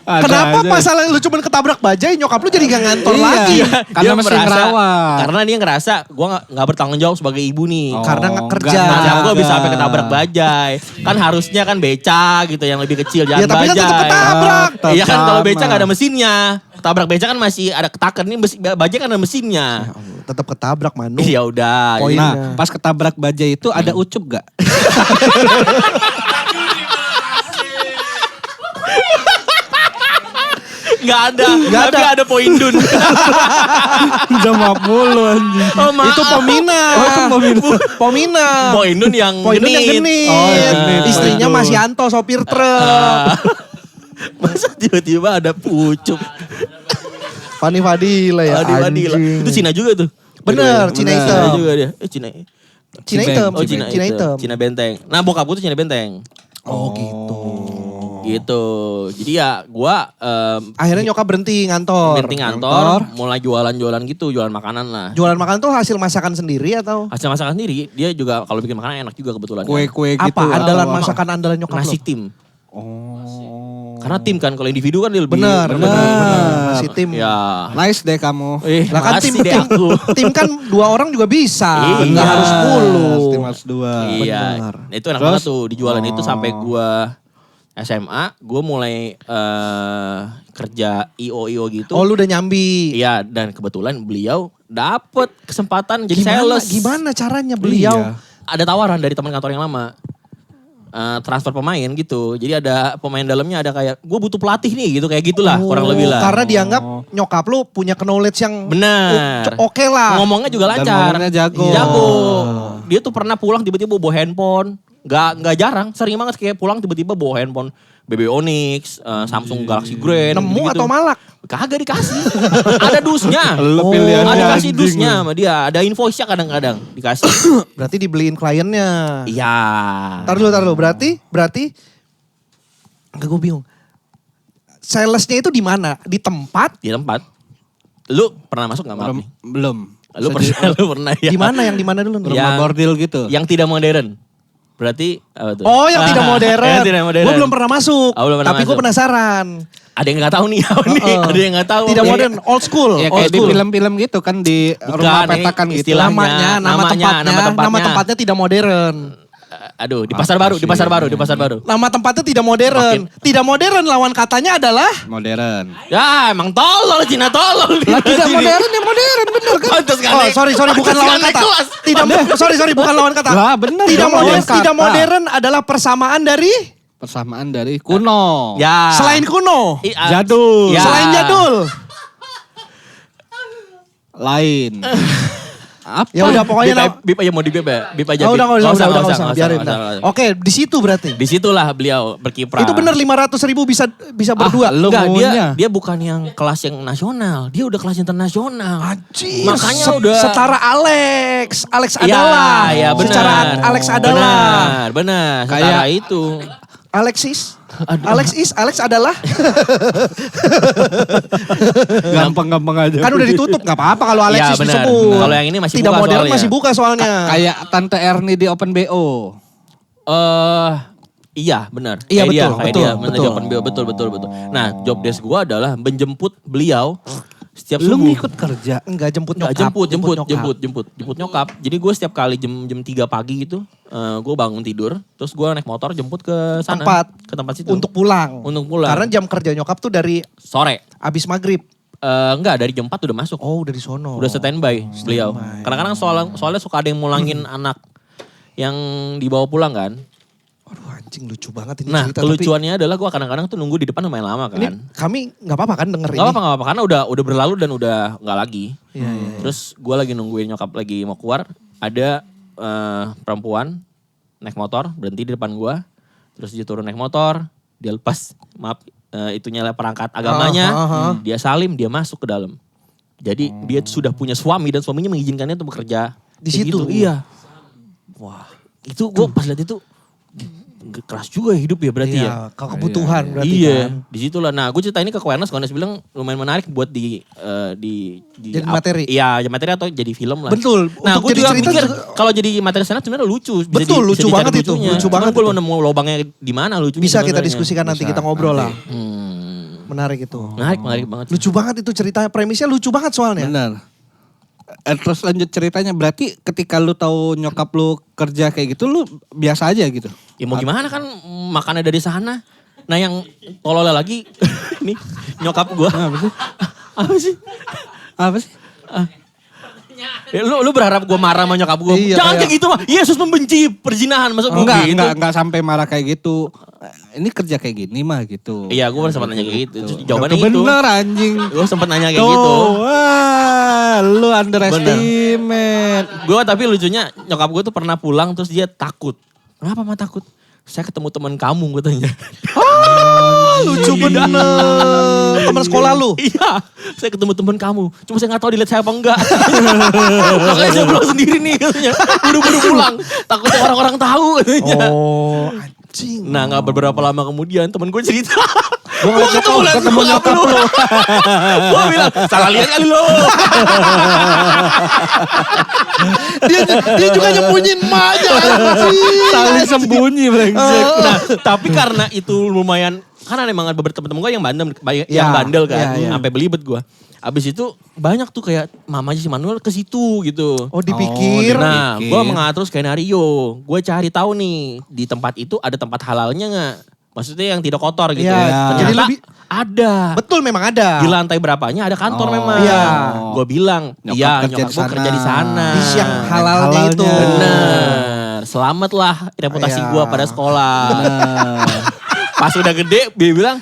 Ada Kenapa aja. masalah lu cuma ketabrak bajai, nyokap lu jadi gak ngantor Iya. lagi? Karena Dia mesti merasa- ngerawat. Karena dia ngerasa gue gak bertanggung jawab sebagai ibu nih. Oh, Karena nggak kerja. Macam gue bisa sampai enggak. ketabrak bajai. Kan harusnya kan beca gitu yang lebih kecil, jangan Ya tapi kan bajai. tetap ketabrak. Iya kan kalau beca Sama. gak ada mesinnya. Ketabrak beca kan masih ada ketaker, nih bajai kan ada mesinnya. Tetap ketabrak Manu. Ya udah. Poin. Nah, pas ketabrak bajai itu ada ucup gak? Gak ada. Nggak Tapi ada. ada poin dun. Udah maaf mulu anjing. Oh maaf. Itu Pomina. Oh, itu Pomina. Pomina. Poin dun yang Poin lu yang genit. Oh, yang genit. Istrinya Poin Mas dun. Yanto, sopir truk. Masa tiba-tiba ada pucuk. Fani Fadila ya Adil-adil. anjing. Itu Cina juga tuh. Bener, Cina Bener. Cina hitam. juga dia. Cina. Cina hitam. Oh Cina, Cina hitam. Cina benteng. Nah bokap gue tuh Cina benteng. Oh gitu. Gitu. Jadi ya gua Akhirnya nyokap berhenti ngantor. berhenti ngantor, mulai jualan-jualan gitu, jualan makanan lah. Jualan makan tuh hasil masakan sendiri atau Hasil masakan sendiri, dia juga kalau bikin makanan enak juga kebetulan. Kue-kue gitu. apa? Andalan Apa? masakan andalan nyokap Nasi lo? tim. Oh. Karena tim kan, kalau individu kan dia lebih. Bener, Bener. Nasi tim. Ya. Nice deh kamu. Lah kan tim, makasih deh aku. tim kan 2 orang juga bisa. Iya. Nggak harus 10. Tim harus 2. Iya. Bener. Nah, itu enak Terus? banget tuh dijualan itu sampai gua SMA, gue mulai kerja IO gitu. Oh lu udah nyambi. Iya, dan kebetulan beliau dapet kesempatan jadi Gimana, sales. gimana caranya beliau? Iya. Ada tawaran dari teman kantor yang lama. Transfer pemain gitu. Jadi ada pemain dalamnya, ada kayak gue butuh pelatih nih gitu, kayak gitulah kurang lebih lah. Karena dianggap nyokap lu punya knowledge yang Bener. oke lah. Ngomongnya juga Dan lancar. ngomongnya jago. Jago. Dia tuh pernah pulang tiba-tiba bawa handphone. Nggak jarang, sering banget kayak pulang tiba-tiba bawa handphone BB Onyx, Samsung Galaxy Grand. Nemu gitu-gitu. atau malak? Kagak dikasih. Ada dusnya. Lu pilihannya Ada kasih anjing dusnya lu. sama dia. Ada invoice-nya kadang-kadang dikasih. Berarti dibeliin kliennya. Iya. Tar dulu. Berarti enggak, gue bingung. Salesnya itu di mana? Di tempat? Di tempat. Lu pernah masuk gak maaf nih? Belum. Lu pernah ya? Di mana? Yang di mana dulu? Ya. Rumah bordil gitu. Yang tidak modern. Berarti apa tuh? Oh yang tidak modern. Yang tidak modern. Gue belum pernah masuk. Oh, belum pernah tapi gue masuk. penasaran. Ada yang gak tahu nih. Ada yang gak tahu. Tidak Ya, modern, old school. Ya old kayak di school. film-film gitu kan di Bukan, rumah ini petakan gitu. istilahnya. Namanya, nama tempatnya tidak modern. Aduh, di pasar baru. Nama tempatnya tidak modern. Tidak modern lawan katanya adalah Modern. Ya emang tolol, Cina tolol. lah tidak modern yang modern bener kan? Pantes gak Oh naik- sorry bukan pantes lawan gak naik kata. kelas. Tidak sorry bukan lawan kata. Lah, bener Tidak dong, modern, lawan kata. tidak modern adalah persamaan dari Persamaan dari kuno. Ya. selain kuno, Jadul. Ya. selain jadul. Lain. Apa? Ya udah pokoknya Bip aja mau di bip ya. Bip aja. Oh, Bip. udah nggak usah, nggak biarin. nggak dah. usah. Oke, di situ berarti. Disitulah beliau berkiprah. Itu bener 500.000 bisa berdua. lu Enggak, maunya. dia bukan yang kelas yang nasional. Dia udah kelas internasional. Anjir, Makanya udah. setara Alex Iya, adalah. iya benar. Secara Alex adalah. Benar. Kayak- Setara itu. Alex adalah. Gampang-gampang aja. Kan udah ditutup, nggak apa-apa kalau Iya, Alexis benar. disebut. Kalau yang ini masih tidak buka modern soalnya. masih buka soalnya. Kayak Tante Erni di Open BO. Iya benar. Iya, Kayak dia, betul, kayak betul, dia. Benar, betul. jawaban beliau, betul. Nah job desk gue adalah menjemput beliau setiap Lu subuh. ngikut kerja. Enggak jemput Nggak, nyokap. jemput nyokap. Jadi gue setiap kali jam 3 pagi gitu, gue bangun tidur, terus gue naik motor jemput ke sana. Ke tempat situ. Untuk pulang. Untuk pulang. Karena jam kerja nyokap tuh dari Sore. abis maghrib. Enggak, dari jam 4 udah masuk. Oh udah di sono. Udah standby beliau. Kadang-kadang soalnya suka ada yang mulangin anak yang dibawa pulang kan. Aduh anjing lucu banget ini Nah cerita. kelucuannya adalah gue kadang-kadang tuh nunggu di depan lumayan lama Tapi ini kan. kami nggak apa-apa kan denger Gak ini. apa-apa, karena udah berlalu dan udah nggak lagi. Iya. Terus gue lagi nungguin nyokap lagi mau keluar, ada perempuan naik motor berhenti di depan gue, terus dia turun naik motor, dia lepas itunya lah perangkat agamanya, dia salim, dia masuk ke dalam. Jadi dia sudah punya suami dan suaminya mengizinkannya untuk bekerja Di kayak situ? gitu. Iya. Wah, itu gue pas lihat itu keras juga hidup ya berarti ya. Iya, kebutuhan berarti Iya, kan. disitulah. Nah, gue cerita ini ke Awareness, Awareness bilang lumayan menarik buat Jadi materi. Iya, jadi materi atau jadi film lah. Betul, Nah, untuk gue jadi juga cerita mikir juga- kalau jadi materi stand up sebenarnya lucu. Betul, lucu dicari banget itu, lucunya. lucu Cuman banget gue itu. nemu lubangnya di mana lucunya. Bisa kita sebenarnya. diskusikan nanti, kita ngobrol lah. Menarik itu. Menarik banget. Lucu banget itu ceritanya, premisnya lucu banget soalnya. Benar. Terus lanjut ceritanya, berarti ketika lu tahu nyokap lu kerja kayak gitu, lu biasa aja gitu? Ya mau gimana kan makannya dari sana. Nah yang tololnya lagi, nih nyokap gue. Apa sih? Apa sih? Ya, lu berharap gue marah sama nyokap gue? Iya, Jangan kayak- kayak gitu mah. Yesus membenci perzinahan. Maksud gue Enggak, gitu. enggak sampai marah kayak gitu. Ini kerja kayak gini mah gitu. Iya gue sempat nanya kayak gitu. Terus jawabannya itu. Bener anjing. Gue sempat nanya kayak Tuh, gitu. wah, lu underestimate. Gue tapi lucunya nyokap gue tuh pernah pulang terus dia takut. Kenapa mah takut? Saya ketemu teman kamu katanya. Lucu bener. Teman sekolah lu. Iya, saya ketemu teman kamu. Cuma saya nggak tahu dilihat saya apa enggak. Makanya saya pulang sendiri nih katanya. Buru-buru pulang. Takutnya orang-orang tahu katanya. Oh, anjing. Nah nggak beberapa lama kemudian temen gue cerita. Gue ngeliat ketemu nyokap lu. Gue bilang, salah lihat kali lo. Dia juga nyembunyiin emaknya. anjing. Saling sembunyi brengsek. Nah, tapi karena itu lumayan, karena emang ada beberapa temen gue yang bandel, Ya, yang bandel kan, ya, ya. sampai belibet gue. Abis itu banyak tuh kayak mamanya si Manuel ke situ gitu. Oh dipikir. Nah, dipikir. gue mengatur skenario. Gue cari tahu nih di tempat itu ada tempat halalnya nggak? Maksudnya yang tidak kotor gitu. Iya, Ternyata jadi lebih- ada. Betul memang ada. Di lantai berapanya ada kantor Oh. memang. Iya. Gue bilang, Nyokap iya kerja nyokap di gue kerja di sana. Di siang halalnya itu. Bener. Selamatlah reputasi Iya. gue pada sekolah. Pas udah gede, dia bilang,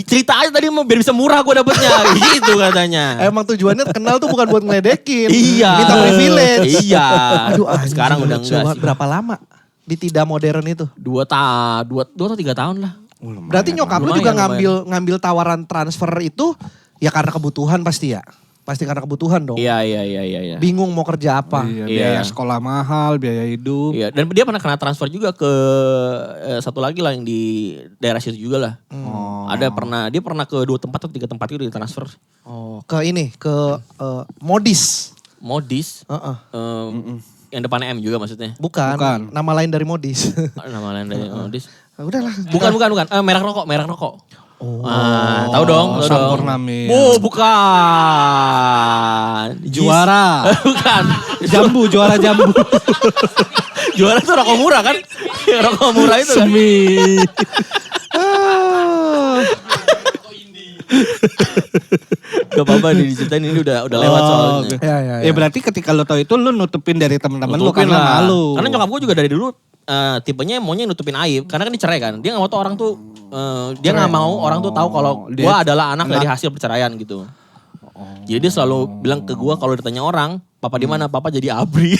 cerita aja tadi mau biar bisa murah gue dapetnya. Gitu katanya. Emang tujuannya kenal tuh bukan buat ngeledekin. Iya. Minta privilege. Iya. Aduh Tapi anjing, sekarang udah lucu enggak banget. sih. Berapa lama di tidak modern itu? 2 atau 3 tahun lah. Berarti nyokap lu lumayan, juga lumayan. ngambil tawaran transfer itu ya karena kebutuhan pasti ya. Pasti karena kebutuhan dong. Iya. Bingung mau kerja apa. Iya, Iya. biaya sekolah mahal, biaya hidup. Iya, dan dia pernah kena transfer juga ke satu lagi lah yang di daerah situ juga lah. Dia pernah ke 2 tempat atau 3 tempat itu ditransfer. Oh, ke ini, ke Modis. Modis, Heeh. yang depannya M juga maksudnya. Bukan, Bukan. nama lain dari Modis. Nama lain dari Modis. Ah, udahlah. Bukan. Merek rokok. Oh. Tahu dong. Sampurnamir. Oh, bukan. Juara. Bukan. Jambu, juara jambu. Juara tuh rokok murah kan? Rokok murah itu kan. Semi. Gak apa-apa nih diceritain ini udah lewat soalnya. oke. Ya. Ya berarti ketika lu tahu itu lu nutupin dari teman-teman lu Nutupin karena lah. malu. Karena nyokap gue juga dari dulu tipenya maunya nutupin aib. Karena kan dicerai kan. Dia gak mau tuh orang tuh, dia gak mau orang tuh tahu kalau Dia- gue adalah anak dari hasil perceraian gitu. Jadi dia selalu bilang ke gue kalau ditanya orang, papa di mana? Papa jadi abri.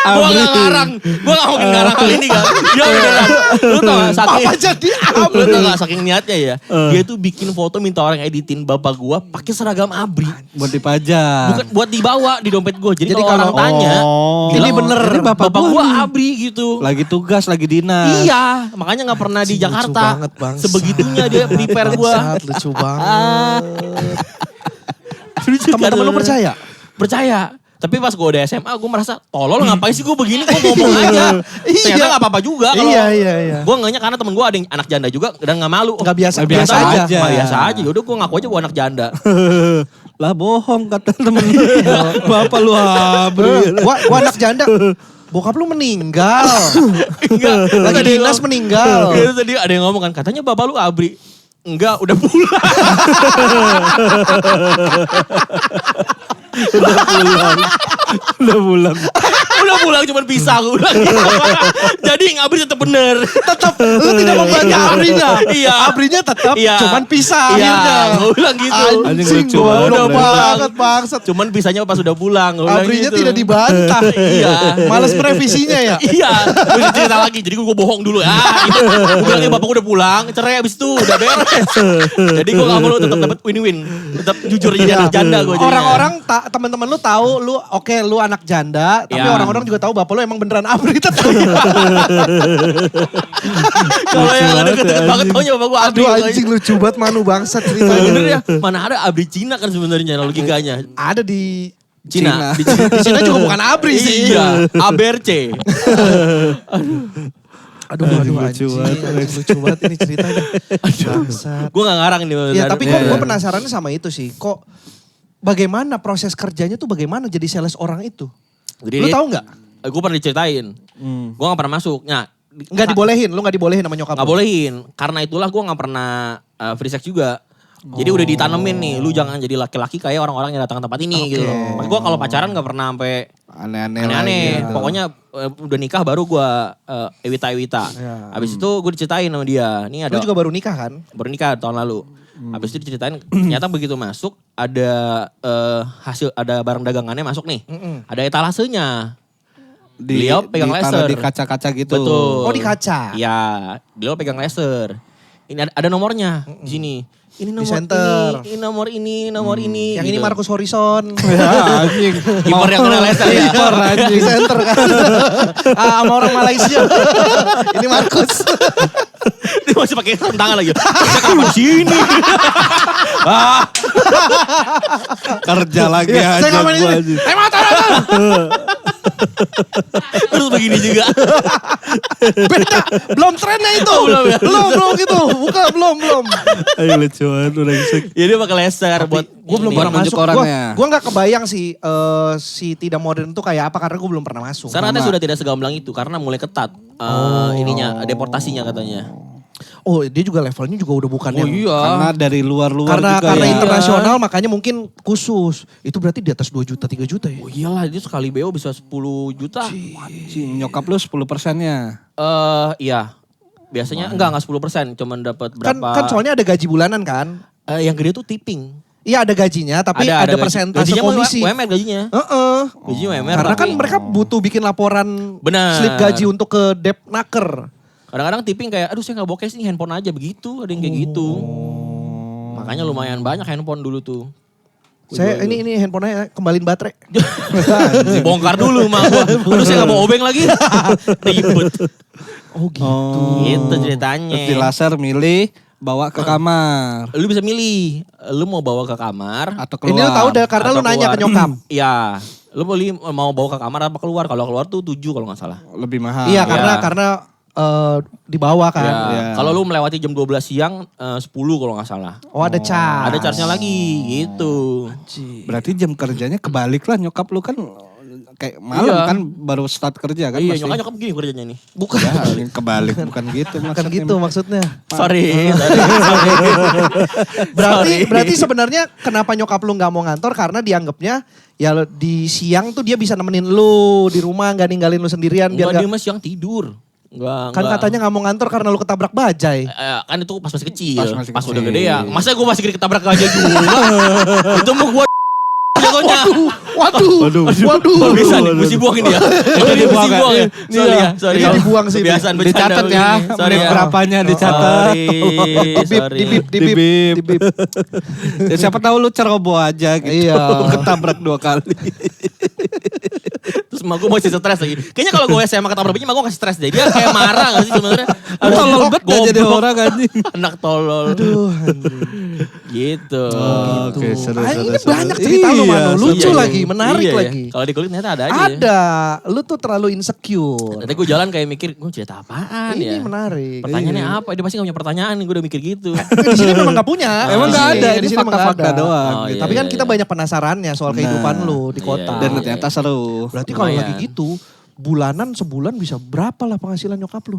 Gue gak ngarang. Gue gak mungkin ngarang hal ini kan. Dia beneran. Lu tau gak saking. Papa jadi Lu tau gak saking niatnya ya. Dia tuh bikin foto minta orang editin bapak gue pakai seragam abri. Buat dipajang. Bukan buat dibawa di dompet gue. Jadi Jadi kalau orang kalau- tanya. Oh. bilang, Ini bener. "Ini bapak gua gue nih." abri gitu. Lagi tugas, lagi dinas. Iya. Makanya gak pernah di Lucu Jakarta. banget, bangsat. Sebegitunya dia prepare gue. Bangsat, lucu banget. Teman-teman lu percaya? Percaya. Tapi pas gue udah SMA gue merasa tolol ngapain sih gue begini, gue ngomong aja. Iya. Ternyata gak apa-apa juga. kalau- Iya. Gue ngenya karena temen gue ada yang anak janda juga dan gak malu. Nggak biasa, Nggak biasa tahu. aja. Nggak biasa aja. Yaudah gue ngaku aja gue anak janda. Lah bohong kata temen lu. Bapak lu abri. Gua anak janda. Bokap lu meninggal. Enggak. Lagi Tadi dinas ngomong- meninggal. Terus tadi ada yang ngomong kan, katanya bapak lu abri. Enggak, udah pulang. Udah pulang. Udah Udah pulang cuman pisah gue bilang gitu. Jadi ngabri tetap bener. Tetap lu tidak membagi abrinya. Iya. Abrinya tetap Iya. cuman pisah Iya, akhirnya. gue bilang gitu. Anjing lucu bodoh banget. banget bangsat. Cuman pisahnya pas udah pulang. Gue bilang Abrinya gitu. tidak dibantah. Iya. Males merevisinya ya. Iya, gue cerita lagi. Jadi gue bohong dulu. Gitu. Gue bilang bapak udah pulang, cerai abis itu udah beres. Jadi gue gak perlu tetap dapat win-win. Tetap jujur jadi anak janda gue. Orang-orang teman-teman lu tahu lu oke lu anak janda, tapi Iya. orang-orang juga tahu bapak lu emang beneran abri tetap. Kalau yang deket-deket banget taunya bapak gue abri. Aduh anjing lucu banget Manu bangsat ceritanya. Bener ya, mana ada abri Cina kan sebenarnya logikanya. Ada di Cina. Di Cina juga bukan abri sih. Iya, ABRC. Aduh lucu anjing, lucu banget ini ceritanya. Bangsat. Gue gak ngarang nih. Ya tapi kok Iya. gue penasarannya sama itu sih. Kok bagaimana proses kerjanya tuh bagaimana jadi sales orang itu? Lu tahu nggak? Gue pernah diceritain. Gue gak pernah masuk. Nah, Nggak dibolehin, lu nggak dibolehin sama nyokap Gak lu? bolehin. Karena itulah gue gak pernah free sex juga. Jadi udah ditanemin nih, lu jangan jadi laki-laki kayak orang-orang yang datang ke tempat ini gitu loh. Gue kalau pacaran gak pernah sampai Aneh-aneh aneh-aneh. lagi. Pokoknya udah nikah baru gue ewita-ewita. Ya. Habis itu gue diceritain sama dia. Nih ada Lu juga baru nikah kan? baru nikah tahun lalu. Habis itu diceritain ternyata begitu masuk ada hasil ada barang dagangannya masuk nih. Ada etalasenya. Beliau pegang ditaruh laser. di kaca-kaca gitu. Betul. Oh di kaca? Iya, beliau pegang laser. Ini ada nomornya di sini. Ini nomor center. ini nomor ini, nomor ini. Yang gitu. ini Marcus Horizon. Ya, anjing. Kiper yang kena laser ya. Kiper, Di anjing. center kan. Sama orang Malaysia. Ini Marcus. Dia masih pakai sarung tangan lagi. Saya kenapa di sini? Kerja lagi Iya, aja saya ngapain gua, ini? anjing. Terus begini juga. Beda. Belum trennya itu. Belum ya? Belum gitu. Bukan belum. Ayo lucu banget udah bisa. Ya dia pakai laser buat Gue belum ini. pernah nunjuk masuk. orangnya. Gue gak kebayang sih si tidak modern itu kayak apa karena gue belum pernah masuk. Syaratnya sudah tidak segamblang itu karena mulai ketat ininya deportasinya katanya. Oh dia juga levelnya juga udah bukan yang. Karena dari luar-luar Karena juga ya. internasional makanya mungkin khusus. Itu berarti di atas 2 juta 3 juta ya. Oh iyalah dia sekali BO bisa 10 juta. Anjing, nyokap lu 10%-nya. Iya. Biasanya enggak 10%, cuman dapat berapa. Kan soalnya ada gaji bulanan kan. Yang gede tuh tipping. Iya ada gajinya tapi ada gaji. persentase Gajinya mah komisi. UMR gajinya. Heeh. Gajinya UMR. Karena kan tapi mereka butuh bikin laporan Benar. slip gaji untuk ke Depnaker. kadang-kadang tipping kayak aduh saya nggak bawa cash nih handphone aja begitu, ada yang kayak gitu. Makanya lumayan banyak handphone dulu tuh. Saya ini handphonenya kembaliin baterai. Bongkar dulu mah gua. Aduh saya nggak bawa obeng lagi. Ribet. Oh gitu. Gitu ceritanya. Terus di laser milih bawa ke kamar. Lu bisa milih, lu mau bawa ke kamar Atau keluar. Ini lu tahu dah karena atau lu nanya ke keluar. nyokap. Iya, lu mau bawa ke kamar apa keluar? Kalau keluar tuh 7 kalau nggak salah. Lebih mahal. Iya Iya. karena dibawa kan. Ya, Iya. kalau lu melewati jam 12 siang 10 kalau nggak salah. Oh ada charge. Ada charge-nya lagi gitu. Berarti jam kerjanya kebalik lah nyokap lu kan kayak malam Iya. kan baru start kerja kan Iya, pasti. nyokap gini kerjanya nih. Bukan. Ya, yang kebalik bukan gitu Bukan maksudnya. gitu maksudnya. Sorry. Berarti sebenarnya kenapa nyokap lu nggak mau ngantor karena dianggapnya ya di siang tuh dia bisa nemenin lu di rumah nggak ninggalin lu sendirian biar Enggak, dia nggak. mas yang tidur. Enggak, Kan katanya nggak mau ngantor karena lu ketabrak bajai. kan itu pas masih kecil. Pas Pas, masih udah kecil. gede ya. Masa gue masih ketabrak aja juga. Itu mau gue jagonya. Waduh. Oh, bisa nih, mesti buang ini ya. Ini dibuang mesti buang ya. ya? Sorry ya, sorry. Ini dibuang sih. Kebiasaan bercanda Dicatat ya. begini. Sorry Menit ya. berapanya dicatat. Sorry. Dibip. Ya, siapa tahu lu ceroboh aja gitu. Iya. Ketabrak 2 kali. Terus emak gue masih stres lagi. Kayaknya kalau gue SMA ketabrak begini, emak gue kasih stres deh. Dia kayak marah gak sih sebenarnya? Tolol banget gak jadi Goblok. orang anjing. Anak tolol. Aduh. Gitu. Oke, seru. Ini banyak cerita lu Manu, lucu Iya, lagi, iya. menarik Iya, iya. lagi. Kalau dikulik ternyata ada aja. Ada, lu tuh terlalu insecure. Nanti gue jalan kayak mikir, gue cerita apaan ya? Ini menarik. Pertanyaannya apa? Dia pasti gak punya pertanyaan, gue udah mikir gitu. Di sini memang gak punya. Emang Di nggak sini- ada, di ini sini emang nggak fakta-fakta ada. doang. Oh, gitu. iya, Tapi kan iya, kita iya. banyak penasarannya soal kehidupan lu di kota. Iya. Dan ternyata seru. Berarti kalau Lumayan. lagi gitu, bulanan sebulan bisa berapa lah penghasilan nyokap lu?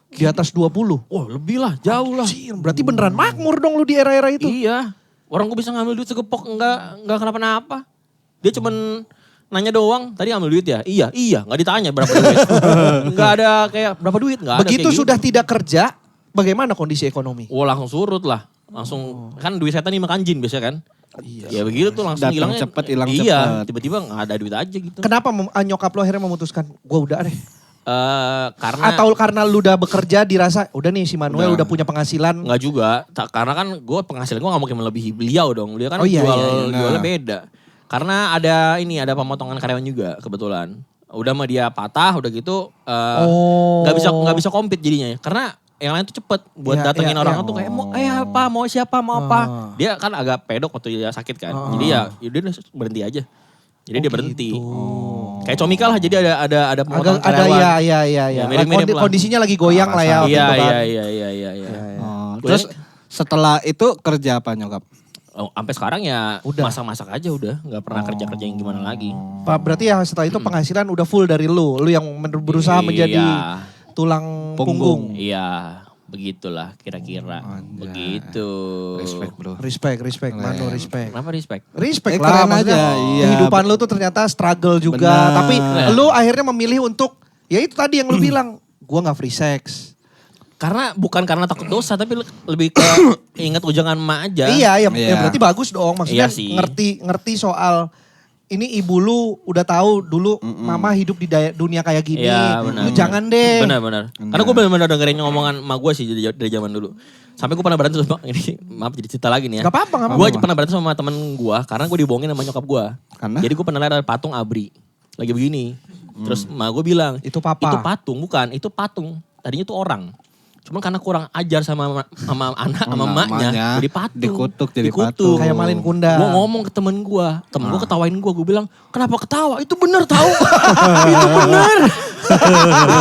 Di atas 20. Wah lebih lah, jauh lah. Cih, berarti beneran makmur dong lu di era-era itu. Iya, orang gue bisa ngambil duit segepok, enggak kenapa-napa. Dia cuman nanya doang, tadi ambil duit ya? Iya, nggak ditanya berapa duit. Nggak ada kayak berapa duit, nggak ada Begitu kayak sudah gitu. tidak kerja, bagaimana kondisi ekonomi? Wah langsung surut lah. Langsung, kan duit setan dimakan jin biasanya kan. Iya. Ya begitu tuh langsung Datang hilangnya. cepet, hilang Iya, cepet. tiba-tiba nggak ada duit aja gitu. Kenapa nyokap lo akhirnya memutuskan, gue udah deh. Karena Atau karena lu udah bekerja dirasa, udah nih si Manuel udah punya penghasilan. nggak juga, karena kan gue penghasilan gue nggak mungkin melebihi beliau dong. Beliau kan Oh iya, jualnya beda. Karena ada pemotongan karyawan juga kebetulan. Udah mah dia patah, udah gitu nggak bisa compete jadinya. Karena yang lain tuh cepet buat Iya, datengin iya, orang iya. tuh kayak mau apa, mau siapa, mau apa. Dia kan agak pedok waktu dia sakit kan. Jadi ya udah berhenti aja. Jadi dia berhenti. Kayak Comika lah, jadi ada pemotongan Agak ada karyawan. iya. Ya, mirip-mirip lah. Kondisinya lagi goyang lah ya. waktu Iya, itu kan. iya. Oh, terus setelah itu kerja apa nyokap? Oh, sampai sekarang ya Udah. masak-masak aja udah, nggak pernah kerja-kerja yang gimana lagi. Pak, berarti ya setelah itu penghasilan udah full dari lu. Lu yang berusaha menjadi Iya. tulang punggung. Iya, begitulah kira-kira. Begitu. Respect bro. Respect, Manu respect. Kenapa respect? Respect Keren lah, maksudnya aja, iya. kehidupan lu tuh ternyata struggle juga. Benar. Tapi lu akhirnya memilih untuk, ya itu tadi yang lu bilang, gua gak free sex. Karena bukan karena takut dosa, tapi lebih ke ingat ujangan emak aja. Iya, ya Iya. berarti bagus dong. Maksudnya Iya sih. ngerti soal ini ibu lu udah tahu dulu mama hidup di dunia kayak gini. Iya, benar. Lu jangan deh. Benar. Karena gue benar-benar dengerin omongan emak gue sih dari zaman dulu. Sampai gue pernah berantem sama, ini maaf jadi cerita lagi nih ya. Gak apa-apa. Gue pernah berantem sama temen gue karena gue dibohongin sama nyokap gue. Karena? Jadi gue pernah lihat ada patung ABRI. Lagi begini. Terus emak gue bilang. Itu papa. Itu patung, bukan. Itu patung. Tadinya itu orang. Cuman karena kurang ajar sama anak sama emaknya. Jadi patung. Dikutuk jadi patung. Kayak Malin Kunda. Gue ngomong ke temen gue. Temen gue ketawain gue. Gue bilang kenapa ketawa? Itu bener tahu. Itu bener.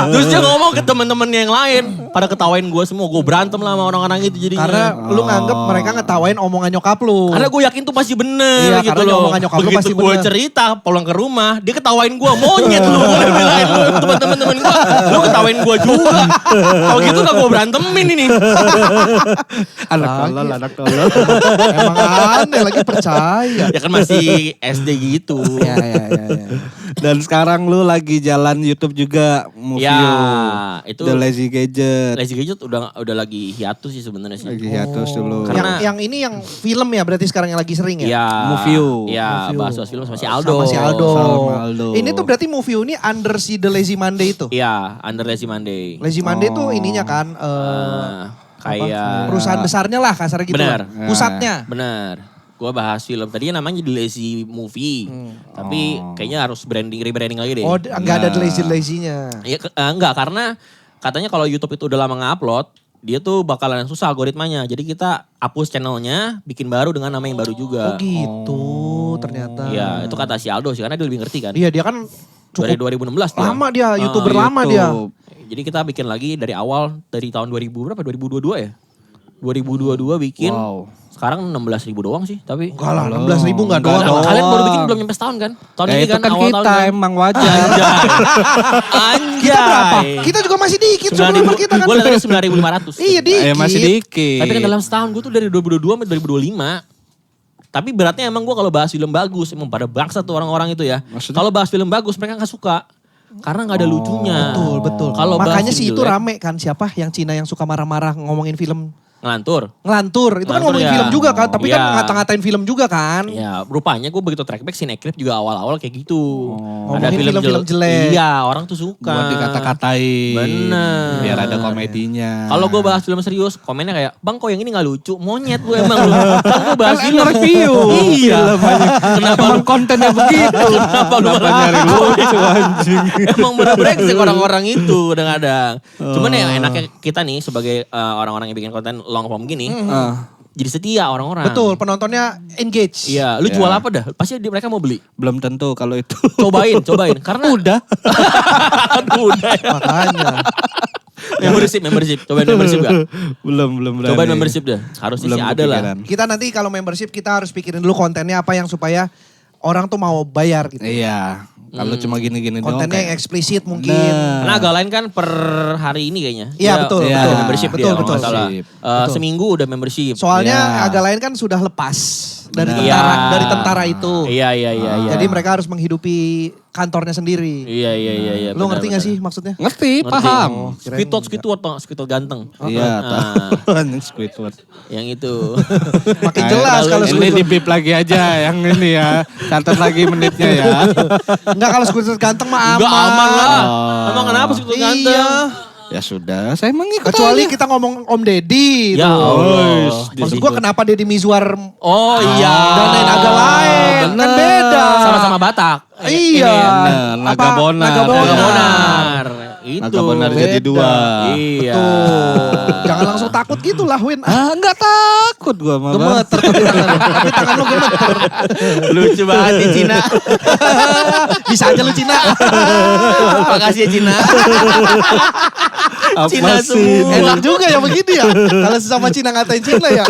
Terus dia ngomong ke temen-temennya yang lain. Pada ketawain gue semua. Gue berantem lah sama orang-orang itu jadinya. Karena lu nganggep mereka ngetawain omongan nyokap lu. Karena gue yakin tuh pasti bener Iya, gitu karena loh. omongan nyokap lu Begitu pasti gue bener. cerita pulang ke rumah, dia ketawain gue, monyet lu. Gue bilain lu temen-temen gue, lu ketawain gue juga. Kalau gitu gak gue berantemin ini. Anak tolol. Emang aneh lagi percaya. Ya kan masih SD gitu. Ya. Dan sekarang lu lagi jalan YouTube juga, Movie. Ya, itu The Lazy Gadget. Lazy Gadget udah lagi hiatus sih sebenarnya sih. Lagi hiatus dulu. Karena- yang ini yang film ya berarti sekarang yang lagi sering ya? Iya. Movie. Iya, Movie. bahas film sama si Aldo. Sama si Aldo. Sama Aldo. Ini tuh berarti movie ini under si The Lazy Monday itu? Iya, Under Lazy Monday. Lazy Monday tuh ininya kan Kayak perusahaan besarnya lah kasarnya gitu. Benar. lah. Pusatnya. Bener. Gue bahas film. Tadinya namanya The Lazy Movie. Tapi kayaknya harus rebranding lagi deh. Oh, nggak ada lazy-lazynya. Ya, enggak, karena katanya kalau YouTube itu udah lama nge-upload, dia tuh bakalan susah algoritmanya. Jadi kita hapus channelnya, bikin baru dengan nama yang baru Oh juga. gitu ternyata. Iya, itu kata si Aldo sih, karena dia lebih ngerti kan. Iya dia kan Dari cukup 2016 dia. lama dia, YouTuber lama dia. YouTube. Jadi kita bikin lagi dari awal, dari tahun 2000 berapa? 2022 ya? 2022 bikin. Wow. Sekarang 16.000 doang sih, tapi. Enggak lah, 16.000 enggak Enggak, doang. kalian baru bikin belum nyampe setahun kan? Tahun Ya ini itu kan, kan awal kita tahun kan? emang wajar. Anjay. Kita berapa? Kita juga masih dikit sebelum kita kan. Gue lihatnya 9.500. Iya dikit. Masih dikit. Tapi kan dalam setahun gue tuh dari 2022 sampai 2025. Tapi beratnya emang gue kalau bahas film bagus, emang pada bangsa tuh orang-orang itu ya. Maksudnya? Kalau bahas film bagus mereka gak suka. Karena gak ada lucunya. Betul. Kalau bahas Makanya film sih itu jelek, rame kan siapa yang Cina yang suka marah-marah ngomongin film ngelantur. ngelantur. Itu kan Ngelantur ngomongin ya. film juga kan, tapi kan Iya. ngata-ngatain film juga kan. Ya rupanya gue begitu track back Cinecrip juga awal-awal kayak gitu. Ngomongin film-film jelek. Iya orang tuh suka. Buat dikata-katain. Bener. Biar ada komedinya. Kalau gue bahas film serius, komennya kayak, bang kok yang ini gak lucu, monyet lu emang lu. Kan gue bahas Kan film. review. Iya. Kenapa Emang kontennya begitu. Kenapa lu malah nyari lucu anjing. Emang bener brengsek orang-orang itu kadang-kadang. Cuman ya enaknya kita nih sebagai orang-orang yang bikin konten long form gini, jadi setia orang-orang. Betul, penontonnya engage. Iya, lu jual apa dah? Pasti mereka mau beli. Belum tentu kalau itu. Cobain. Karena Udah. udah ya. Makanya. membership. Cobain membership gak? belum berani. Cobain membership dah. Harusnya Belum sih ada lah. kepikiran. Kita nanti kalau membership kita harus pikirin dulu kontennya apa yang supaya orang tuh mau bayar gitu. Iya. Kalau cuma gini-gini doang. Kontennya yang kayak- eksplisit mungkin. Nah. Karena agak lain kan per hari ini kayaknya. Iya, Dia betul, udah betul. membership Betul, dia, kalau betul. nggak salah. Membership. Seminggu udah membership. Soalnya Iya. agak lain kan sudah lepas. dari Iya. tentara itu. Iya. Jadi mereka harus menghidupi kantornya sendiri. Iya. Lu ngerti gak sih maksudnya? Ngerti, paham. Squidward tau. Iya, tahu. Anjing Squidward. Yang itu. Makin jelas kalau Ini Squidward. di bip lagi aja yang ini ya. Catat lagi menitnya ya. Enggak, kalau Squidward ganteng mah Enggak aman lah. Oh. Emang kenapa Squidward Iya. ganteng? Ya sudah, saya mengikut Kecuali aja. kita ngomong Om Deddy. Ya tuh. Allah. Maksud gue kenapa Deddy Mizwar Oh iya. dan lain agak lain. Kan bener. beda. Sama-sama Batak. Iya. Bener, Naga Apa? Bonar. Naga Bonar. Naga Bonar. Itu. Naga Bonar jadi Beda. 2. Iya. Jangan langsung takut gitu lah Win. Enggak takut gua mah. Bang. Gemeter tapi tangan lu. Tapi tangan lu gemeter. Lucu banget di Cina. Bisa aja lu Cina. Makasih ya Cina. Apa Cina sih? semua. Enak juga ya begini ya. Kalau sesama Cina ngatain Cina ya.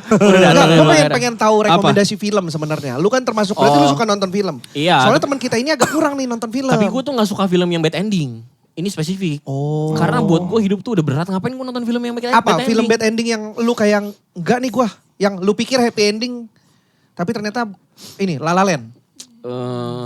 Gue pengen tahu rekomendasi film sebenarnya. Lu kan termasuk berarti lu suka nonton film. Iya. Soalnya teman kita ini agak kurang nih nonton film. Tapi gue tuh gak suka film yang bad ending. Ini spesifik. Oh. Karena buat gue hidup tuh udah berat. Ngapain gue nonton film yang bad Apa ending? film bad ending yang lu kayak enggak nih gua, yang lu pikir happy ending tapi ternyata ini La La Land.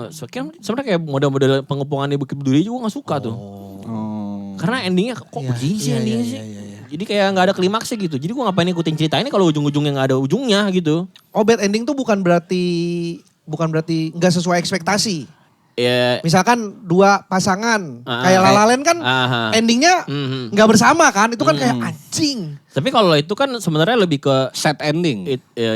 Sebenarnya kayak model-model pengepungan Ibu Kiduri juga gak suka tuh. Oh. Karena endingnya kok begini sih endingnya sih. Jadi kayak gak ada klimaksnya gitu. Jadi gue ngapain ikutin cerita ini kalau ujung-ujungnya gak ada ujungnya gitu. Oh, bad ending tuh bukan berarti enggak sesuai ekspektasi. Ya, Misalkan dua pasangan kayak La La Land kan Aha. endingnya Mhm. nggak bersama kan, itu kan kayak anjing. tapi kalau itu kan sebenarnya lebih ke Set ending.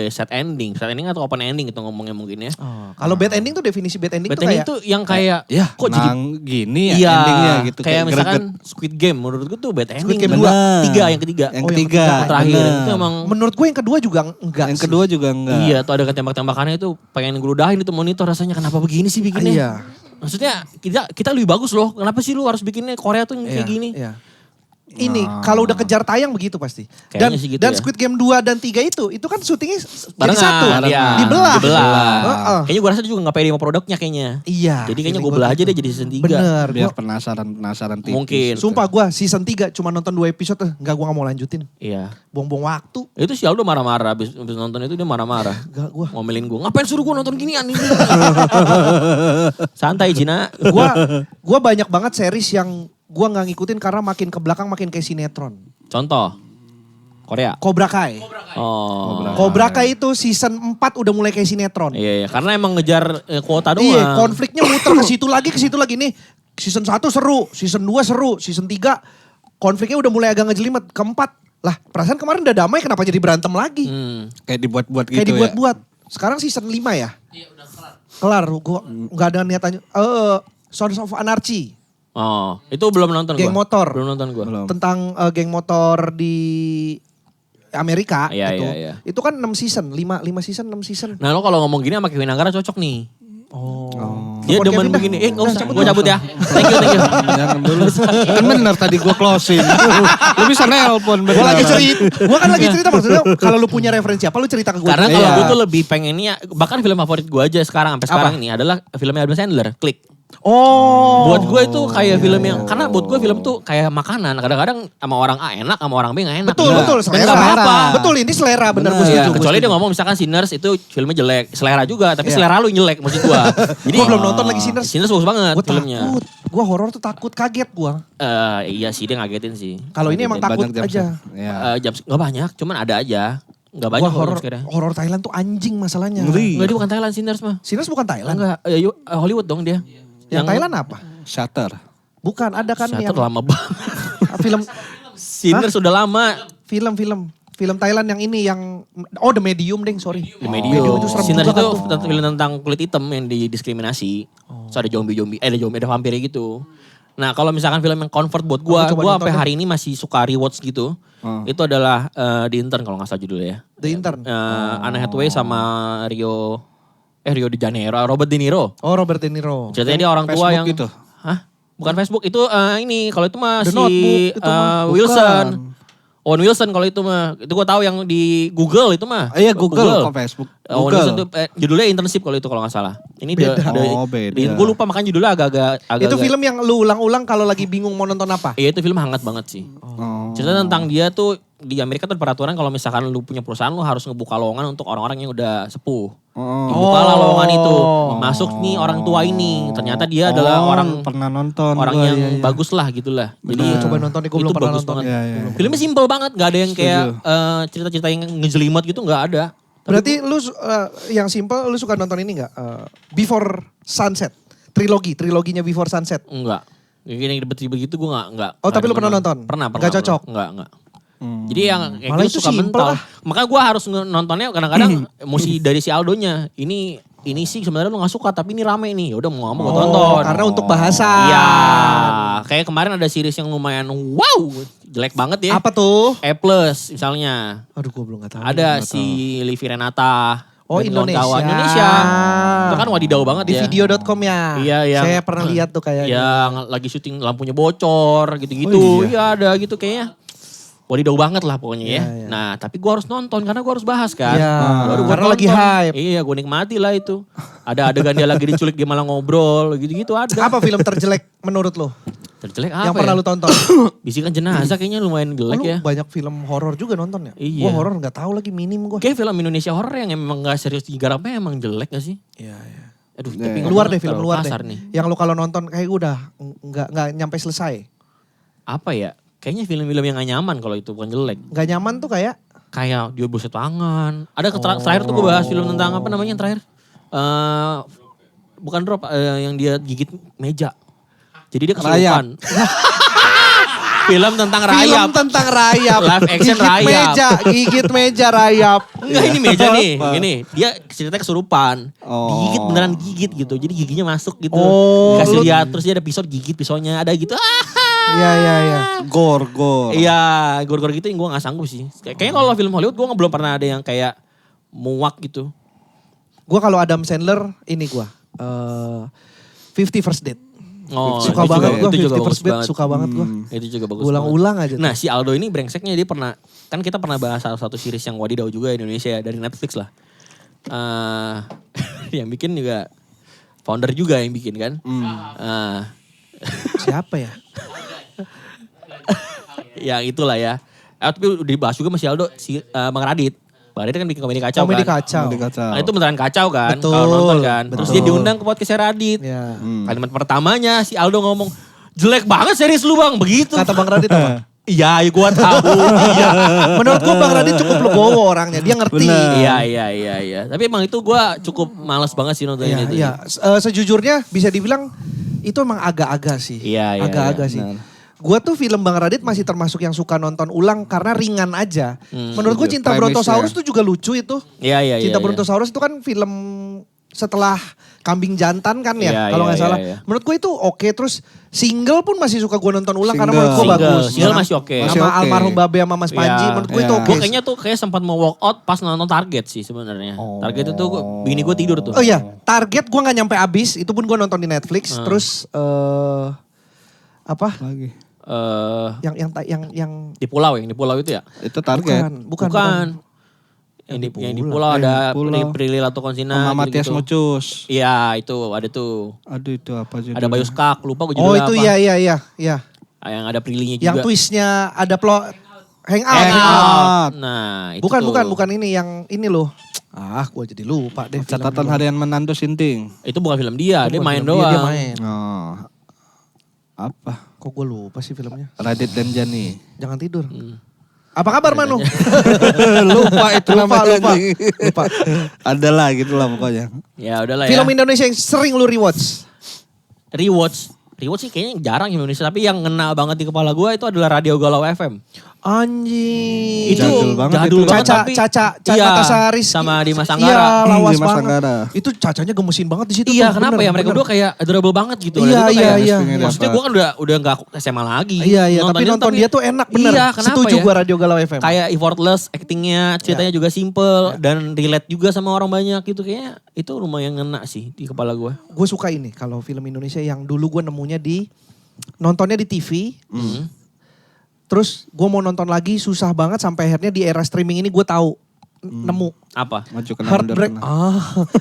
set ending atau open ending itu ngomongnya mungkin ya. Kalau bad ending tuh definisi bad ending Bad tuh ending kayak tuh yang kayak Ya, kok jadi gini ya iya, endingnya gitu. kayak misalkan greget. Squid Game menurut gue tuh bad ending. Game Bener. dua. Yang ketiga. Yang Oh, yang ketiga. Yang terakhir bener. itu emang menurut gue yang kedua juga enggak. Yang sih. kedua juga enggak. iya tuh ada tembak-tembakannya itu pengen geludahin itu monitor rasanya kenapa begini sih bikinnya. Iya. Maksudnya kita lebih bagus loh. Kenapa sih lu harus bikinnya Korea tuh kayak gini? Iya. Ini kalau udah kejar tayang begitu pasti. Kayaknya sih gitu dan ya. Squid Game 2 dan 3 itu kan syutingnya jadi Barengan, satu. iya. Dibelah. Dibelah. Kayaknya gue rasa dia juga gak pede sama produknya kayaknya. Iya. Jadi kayaknya feeling gue belah aja gitu. deh jadi season 3. Bener. Biar Gua- penasaran tipis. Mungkin. Sumpah gue season 3 cuma nonton 2 episode. Enggak, gue gak mau lanjutin. Iya. Buang-buang waktu. Itu si Aldo marah-marah abis nonton itu dia marah-marah. Enggak gue. Ngomelin gue, ngapain suruh gue nonton ginian ini? Santai Cina. Gua banyak banget series yang gua nggak ngikutin karena makin ke belakang makin kayak sinetron. Contoh, Korea. Cobra Kai. Oh. Cobra Kai itu season 4 udah mulai kayak sinetron. Iya, karena emang ngejar kuota doang. Iya, konfliknya muter ke situ lagi nih. Season 1 seru, season 2 seru, season 3 konfliknya udah mulai agak ngejelimet. Keempat, lah perasaan kemarin udah damai kenapa jadi berantem lagi? Kayak dibuat-buat gitu Kayak ya. dibuat-buat. Sekarang season 5 ya? Iya udah kelar. Gua nggak ada niatan. Sons of Anarchy. Oh, itu belum nonton Geng gua. motor. Belum nonton gua. Belum. Tentang geng motor di Amerika Iya, itu. iya. Itu kan 6 season, 5 season, 6 season. Nah lo kalau ngomong gini sama Kevin Anggara cocok nih. Oh. Dia Support demen Kevin dah. begini. Gak usah, cabut gue cabut ya. Thank you. Jangan dulu. Kan bener tadi gue closing. Lu bisa nelpon. Gue lagi cerita, gue kan lagi cerita maksudnya kalau lu punya referensi apa lu cerita ke gue. Karena dulu. kalau Iya. gue tuh lebih pengennya, bahkan film favorit gue aja sekarang sampai sekarang ini adalah filmnya Adam Sandler, Click. Oh. Buat gue itu kayak film yang, karena buat gue film tuh kayak makanan. Kadang-kadang sama orang A enak, sama orang B gak enak. Betul, Gitu. betul, Dan selera. gak apa-apa. Betul, ini selera bener gue Iya, setuju. kecuali dia ngomong misalkan Sinners itu filmnya jelek. Selera juga, tapi Iya. selera lu yang jelek maksud gue. Jadi Gue belum nonton lagi Sinners. Sinners bagus banget Gue filmnya. takut. Gue horor tuh takut, kaget gue. Iya sih, dia ngagetin sih. Kalau ini emang takut Banyak jam aja. Ya. Gak banyak, cuman ada aja. Gak banyak Gua horor, sekarang. horor Thailand tuh anjing masalahnya. Ngeri. Enggak, dia bukan Thailand Sinners mah. Sinners bukan Thailand. Enggak, Hollywood dong dia. Yang Thailand apa? Shutter. Bukan, ada kan Shutter yang lama banget. film Sinners sudah lama. film Thailand yang ini yang The Medium deng, sorry. The Medium. itu serem Sinners juga itu kan tuh. film tentang kulit hitam yang didiskriminasi. So ada ada vampir gitu. Nah kalau misalkan film yang comfort buat Aku coba gue nonton sampai deh. hari ini masih suka rewatch gitu. Itu adalah The Intern kalau nggak salah judulnya. The Intern. Anne Hathaway sama Rio de Janeiro, Robert De Niro. Oh, Robert De Niro. Ceritanya dia orang tua Facebook yang gitu? Hah? Bukan Facebook, itu ini kalau itu mah The si Notebook, itu mah. Wilson. Bukan. Owen Wilson kalau itu mah. Itu gue tahu yang di Google itu mah. Iya Google kok Facebook. Owen Google. Wilson tuh judulnya internship kalau itu kalau nggak salah. Ini Beda. Beda. Gue lupa makanya judulnya agak-agak. Itu film yang lu ulang-ulang kalau lagi bingung mau nonton apa? Iya itu film hangat banget sih. Oh. Cerita tentang dia tuh di Amerika tuh ada peraturan kalau misalkan lu punya perusahaan lu harus ngebuka lowongan untuk orang-orang yang udah sepuh. Dibukalah lowongan itu. Masuk nih orang tua ini. Ternyata dia adalah orang pernah nonton. orang gua, yang iya. bagus lah gitulah. Jadi Coba nonton nih, gue belum itu pernah bagus nonton. banget. Iya, iya. Filmnya simpel banget, gak ada yang kayak cerita-cerita yang ngejelimet gitu gak ada. Berarti lu yang simple lu suka nonton ini gak? Before Sunset. Triloginya Before Sunset. Enggak. Kayak gini ribet-ribet gitu gue gak. Oh, tapi lu pernah nonton? Pernah. Gak cocok? Enggak. Jadi yang kayak Malah gitu itu suka simple mental. lah. Makanya gue harus nontonnya kadang-kadang mesti dari si Aldonya. Ini sih sebenarnya lu gak suka tapi ini rame nih. Yaudah mau gak mau gue tonton. Karena untuk bahasa. Iya. Kayak kemarin ada series yang lumayan wow. Jelek banget ya. Apa tuh? E+ misalnya. Aduh, gue belum gak tahu. Ada si Livi Renata. Oh, dan Indonesia. kawan-kawan Indonesia. Itu kan wadidau banget Di ya. video.com ya. Iya, yang Saya pernah lihat tuh kayaknya. Yang lagi syuting lampunya bocor gitu-gitu. Iya ada gitu kayaknya. Wadidaw banget lah pokoknya ya. Iya. Nah tapi gue harus nonton karena gue harus bahas kan. Iya, Baru gua karena lagi nonton. hype. Iya gue nikmati lah itu. Ada adegan dia lagi diculik dia malah ngobrol gitu-gitu ada. Apa film terjelek menurut lo? Terjelek apa Yang pernah ya? lu tonton? Bisikan jenazah kayaknya lumayan jelek Lu ya. banyak film horor juga nonton ya? Iya. Gue horor gak tahu lagi, minim gue. Kayak film Indonesia horor yang emang gak serius digarapnya emang jelek gak sih? Iya, iya. Aduh tapi Luar deh, ngomongnya film terlalu luar deh. kasar nih. Yang lu kalau nonton kayak udah nggak nyampe selesai. Apa ya? Kayaknya film-film yang gak nyaman kalau itu bukan jelek. Nggak nyaman tuh kayak Kayak dia buset tangan. Ada terakhir tuh gue bahas film tentang apa namanya yang terakhir? Bukan drop, yang dia gigit meja. Jadi dia kesurupan. Film tentang rayap. film tentang rayap. Live action rayap. Gigit meja rayap. Enggak ini meja nih, gini. Dia ceritanya kesurupan. Digigit beneran gigit gitu. Jadi giginya masuk gitu. Oh, Dikasih lu- lihat terus dia ada pisau gigit pisaunya ada gitu. Iya, iya, iya. Gor. Iya, gor-gor gitu yang gue gak sanggup sih. Kayaknya kalau film Hollywood gue belum pernah ada yang kayak muak gitu. Gue kalau Adam Sandler ini gue. 50 First Date. Oh, Suka itu banget juga- gue, itu juga 50 bagus First Date banget. suka banget gue. Itu juga bagus Ulang-ulang banget. aja tuh. Nah si Aldo ini brengseknya dia pernah, kan kita pernah bahas salah satu series yang wadidaw juga Indonesia ya, dari Netflix lah. Yang bikin juga, founder juga yang bikin kan. Siapa ya? Yang itulah ya. Tapi udah dibahas juga sama si Aldo, Bang Radit. Bang Radit kan bikin komedi kacau Komedi kan. kacau. Nah, itu beneran kacau kan, Betul, kalau nonton kan. Terus betul. dia diundang ke podcastnya Radit. Ya. Kalimat pertamanya si Aldo ngomong, jelek banget series lu bang, begitu. Kata Bang Radit apa? Iya, ya gua tahu. Iya. Menurut gue Bang Radit cukup legowo orangnya. Dia ngerti. Iya. Tapi emang itu gua cukup males banget sih nontonin Iya, itu. iya. Sejujurnya bisa dibilang itu emang agak-agak sih. Iya, Agak-agak sih. Gue tuh film Bang Radit masih termasuk yang suka nonton ulang karena ringan aja. Menurut gue Cinta Premise-nya. Brontosaurus tuh juga lucu itu. Iya. Cinta Brontosaurus itu kan film setelah Kambing Jantan kan ya, Iya, kalau iya, nggak salah. iya. Menurut gue itu oke. Terus Single pun masih suka gue nonton ulang karena Single. menurut gue bagus. Single masih oke. Masih Sama oke. Almarhum Babe sama Mas Panji, Iya. menurut gue itu Iya. oke. Gue kayaknya tuh sempat mau walk out pas nonton Target sih sebenarnya. Target itu bini gue tidur tuh. Oh iya, Target gue nggak nyampe abis, itu pun gue nonton di Netflix. Terus apa? Lagi. Yang Di pulau itu ya? Itu target. bukan. Yang di pulau ada Prilly Latukonsina. Sama Matias Mucus. Iya itu ada tuh. Aduh itu apa judulnya? Ada Bayu Skak, lupa gue Oh judulnya itu apa. iya. Yang ada Prilly-nya juga. Yang twistnya ada plot hangout. Hangout. Nah itu Bukan tuh. ini yang ini loh. Gue jadi lupa deh. Catatan film. harian menantu Sinting. Itu bukan film dia, dia Bukan main film doang. Dia main. Oh. Apa? Kok gue lupa sih filmnya. Radit dan Jani. Jangan tidur. Apa kabar Manu? Lupa itu namanya. lupa. Ada lah gitu lah pokoknya. Ya udahlah Film ya. Indonesia yang sering lu rewatch. Rewatch sih kayaknya jarang di Indonesia. Tapi yang ngena banget di kepala gue itu adalah Radio Galau FM. Anjing. Itu Jadul banget jadul itu. banget Caca tapi. Caca Iya, Tasaris. sama Dimas Anggara. Iya, lawas Dimas banget. Anggara. Itu cacanya gemesin banget di situ. Iya tuh, kenapa bener, ya mereka bener. berdua kayak adorable banget gitu. Iya, Dan itu iya, kayak- iya. Maksudnya gue kan udah gak SMA lagi. Iya, tapi Nontonin nonton dia tuh enak bener. Iya kenapa Setuju ya? gue Radio Galau FM. Kayak effortless, actingnya, ceritanya juga simple dan relate juga sama orang banyak gitu. Kayaknya itu lumayan ngena sih di kepala gue. Gue suka ini kalau film Indonesia yang dulu gue nemunya nontonnya di TV. Terus gue mau nonton lagi susah banget sampai akhirnya di era streaming ini gue tahu nemu Apa? Maju ke Heartbreak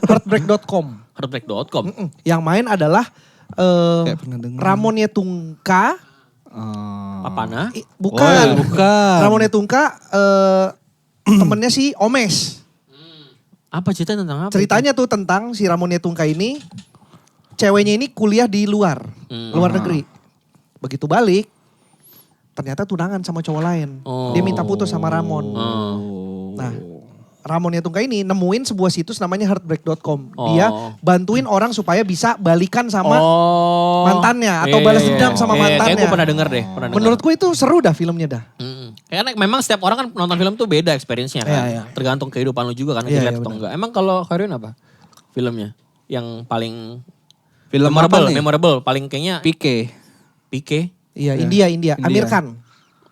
heartbreak.com. Heartbreak.com. Yang main adalah Kayak pernah denger. Ramon Yetungka, Papana. Bukan. bukan. Ramon Yetungka temennya si Omes. Apa ceritanya tentang apa? Ceritanya tuh tentang si Ramon Yetungka ini, ceweknya ini kuliah di luar negeri. Begitu balik, ternyata tunangan sama cowok lain. Oh. Dia minta putus sama Ramon. Nah, Ramon Yetungka ini nemuin sebuah situs namanya heartbreak.com. Dia bantuin orang supaya bisa balikan sama mantannya atau balas dendam sama mantannya. Kayak gue pernah denger deh. Menurut gue itu seru dah filmnya dah. Karena memang setiap orang kan nonton film tuh beda experience-nya kan. Iya. Tergantung kehidupan lu juga kan, Iya, relate iya, atau benar. enggak. Emang kalau Karyun apa filmnya? Yang paling Film memorable, apa nih? memorable. Paling kayaknya Pike. Pike. Iya, India. Amir Khan.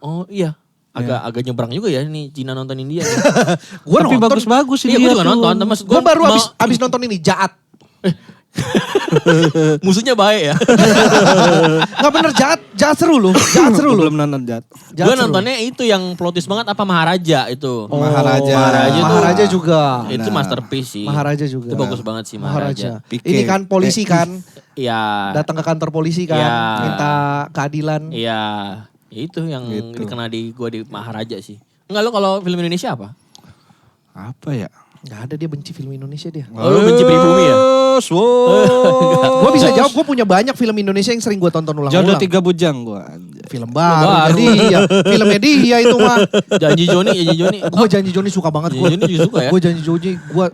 Oh iya. Agak nyebrang juga ya nih Cina nonton India. Gue Tapi nonton. bagus-bagus sih Iya gue dia juga tuh. nonton. Maksud Gue baru abis nonton ini, Jaat. Musuhnya baik ya. Gak bener, Jaat seru loh. Jaat seru loh. Belum nonton Jat. Jaat Gue seru. nontonnya itu yang plot twist banget apa Maharaja itu. Oh, Maharaja. Maharaja juga. Itu masterpiece sih. Maharaja juga. Itu bagus banget sih Maharaja. Pike. Ini kan polisi kan. Iya. Datang ke kantor polisi kan. Iya. Minta keadilan. Iya. Itu yang Gitu. dikena di gue di Maharaja sih. Enggak lo kalau film Indonesia apa? Apa ya? Gak ada, dia benci film Indonesia dia. Oh, lu benci pribumi ya? Gue bisa jawab, gue punya banyak film Indonesia yang sering gue tonton Jodoh ulang-ulang. 3 bujang gue. Film baru. Baru. Jadi iya. Filmnya dia itu mah. Janji Joni. Gue Janji Joni suka banget. Janji Joni juga suka ya? Gue Janji Joni, gue...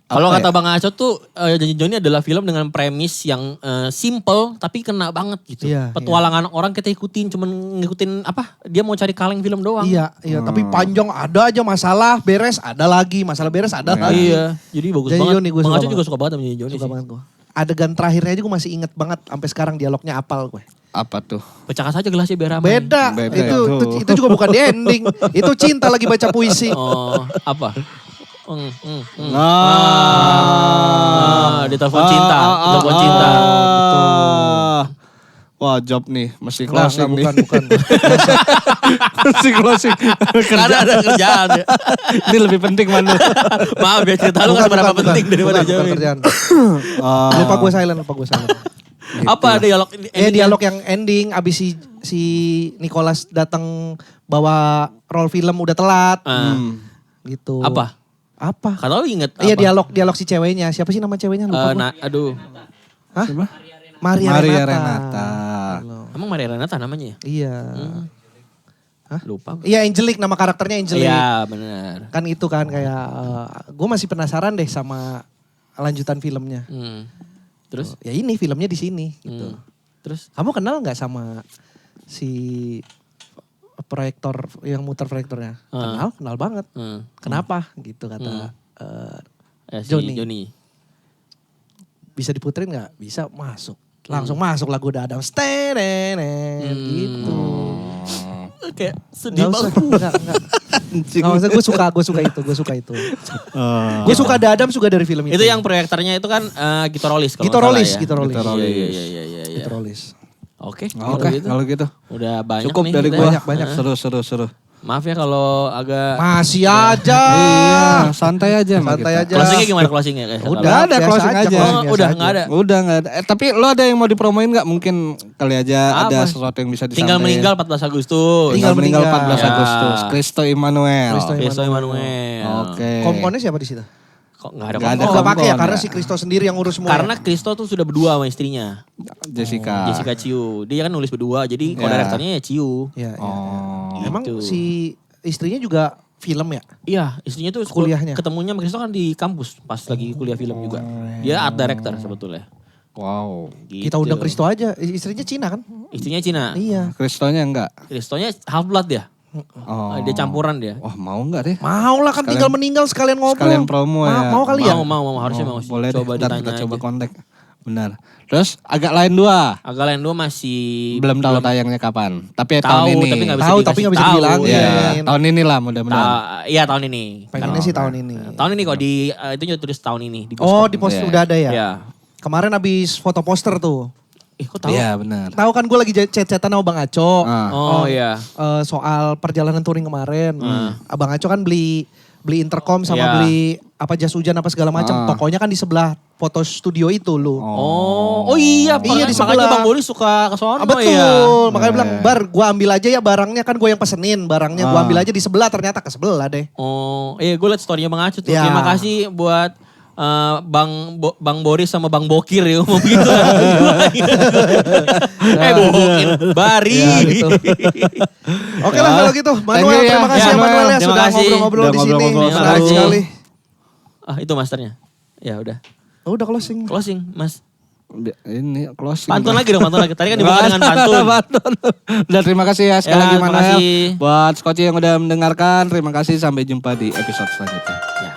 Kalau Apa kata Bang Aco tuh Janji Joni adalah film dengan premis yang simple tapi kena banget gitu. Iya, Petualangan orang kita ikutin, cuman ngikutin apa? Dia mau cari kaleng film doang. Iya, tapi panjang ada aja masalah, beres ada lagi, masalah beres ada lagi. Iya, jadi bagus Janji banget. Joni gue Bang suka Aco juga banget. suka banget sama Janji Joni Suka sih. banget gue. Adegan terakhirnya aja gue masih inget banget, sampai sekarang dialognya apal gue. Apa tuh? Pecahkan saja gelasnya biar ramai. Beda, Beda itu juga bukan di ending. Itu cinta lagi baca puisi. Oh, apa? Nah. Ditelepon cinta, ditelepon cinta. Betul. Wah job nih, mesti closing nih. Bukan. Mesti closing. Karena ada kerjaan ya. Ini lebih penting Manu. Maaf ya cerita lu gak seberapa penting daripada bukan Jamin. kerjaan. Lupa gue silent. Apa dialog Dialog yang ending abis si Nicholas datang bawa roll film udah telat. Gitu. Apa? Kata lu inget Iya apa? dialog si ceweknya. Siapa sih nama ceweknya? Lupa gua. Aduh. Hah? Siapa? Maria Maria Renata. Renata. Emang Maria Renata namanya ya? Iya. Lupa. Iya Angelique, nama karakternya Angelique. Iya benar. Kan itu kan kayak, gue masih penasaran deh sama lanjutan filmnya. Terus? Ya ini filmnya di sini gitu. Terus? Kamu kenal nggak sama si proyektor yang muter proyektornya? Kenal banget. Kenapa gitu kata Si Joni. Joni. Bisa diputerin nggak? Bisa, masuk. Langsung masuk lagu Dadam. Gitu. Kayak sedih Nggak usah, banget. enggak. Nggak usah, gue suka itu. Gue suka Dadam juga dari film itu. Itu yang proyektornya itu kan Gitorolis. Gitorolis. Iya. Gitorolis. Oke. Oke, kalau gitu. Udah banyak Cukup nih. dari kita gua. ya. Banyak. Seru. Maaf ya kalau agak... Masih aja. Iya, santai aja sama Santai kita. aja. Closingnya gimana closingnya? Udah ada biasa closing aja. closing Oh, biasa udah aja. nggak ada. Udah nggak ada. Tapi lo ada yang mau dipromoin nggak? Mungkin kali aja ada Apa? sesuatu yang bisa disampaikan. Tinggal meninggal 14 Agustus. Tinggal meninggal 14 Ya. Agustus. Cristo Immanuel. Kristo Emmanuel. Oke. Komponnya siapa di situ? Kok nggak ada Nggak ada Oh, kompon? gak pakai ya kompon, karena ya. si Kristo sendiri yang ngurus semua. Karena Kristo tuh sudah berdua sama istrinya. Jessica. Jessica Ciu. Dia kan nulis berdua. Jadi Ya. co-directornya ya Ciu. Ya. Oh. Emang Gitu. si istrinya juga film ya? Iya, istrinya tuh Kuliahnya. ketemunya sama Kristo kan di kampus pas lagi kuliah film juga. Dia art director sebetulnya. Wow. Gitu. Kita undang Kristo aja. Istrinya Cina kan? Istrinya Cina. Iya. Kristonya enggak? Kristonya half blood dia. Oh. Dia campuran dia. Wah mau enggak deh? Mau lah kan Sekalian- tinggal meninggal sekalian ngobrol. sekalian promo ya. Mau kali ya? Mau harusnya mau sih. Boleh Coba deh, ntar ditanya kita coba aja. kontak. Benar. Terus agak lain dua. Agak lain dua masih Belum tahu tayangnya kapan. Tapi tahu, tahun ini. tapi nggak bisa Tahu, dikasih tapi nggak bisa tahu. dibilangin. Iya, Iya. tahun inilah mudah-mudahan. Iya tahun ini. Pengennya sih tahun ini. Tahun ini kok di itu juga tulis tahun ini di Oh bioskop. di poster Iya. udah ada ya? Iya. Kemarin abis foto poster tuh. Kok tahu? Iya benar. Tahu kan gue lagi chat-chatan sama Bang Aco. Ah. Oh iya. Soal perjalanan touring kemarin. Abang Aco kan beli beli intercom sama Iya. beli apa jas hujan apa segala macam. Tokonya kan di sebelah foto studio itu lu. Oh iya, Iya, di makanya sebelah. Bang Boris suka ke sono Betul, ya. makanya bilang Bar gua ambil aja ya barangnya kan gue yang pesenin barangnya gua ambil aja di sebelah ternyata ke sebelah deh. Oh, iya gue liat story-nya Bang Acut tuh. Ya. Terima kasih buat Bang Boris sama Bang Bokir ya ngomong gitu. Bokir, Bari. Ya, gitu. Oke lah kalau gitu. Thank Manuel, you ya. terima kasih Ya, ya Manuel ya terima sudah kasih. ngobrol-ngobrol Udah di sini. ngobrol-ngobrol Menarik seru. sekali. Itu masternya. Ya udah. Oh, udah closing. Closing, Mas. Ini closing. Pantun lagi dong, pantun lagi. Tadi kan dibuka dengan pantun. Udah terima kasih ya sekali Ya, lagi terima Manuel. kasih. Buat Skoci yang udah mendengarkan, terima kasih. Sampai jumpa di episode selanjutnya. Ya.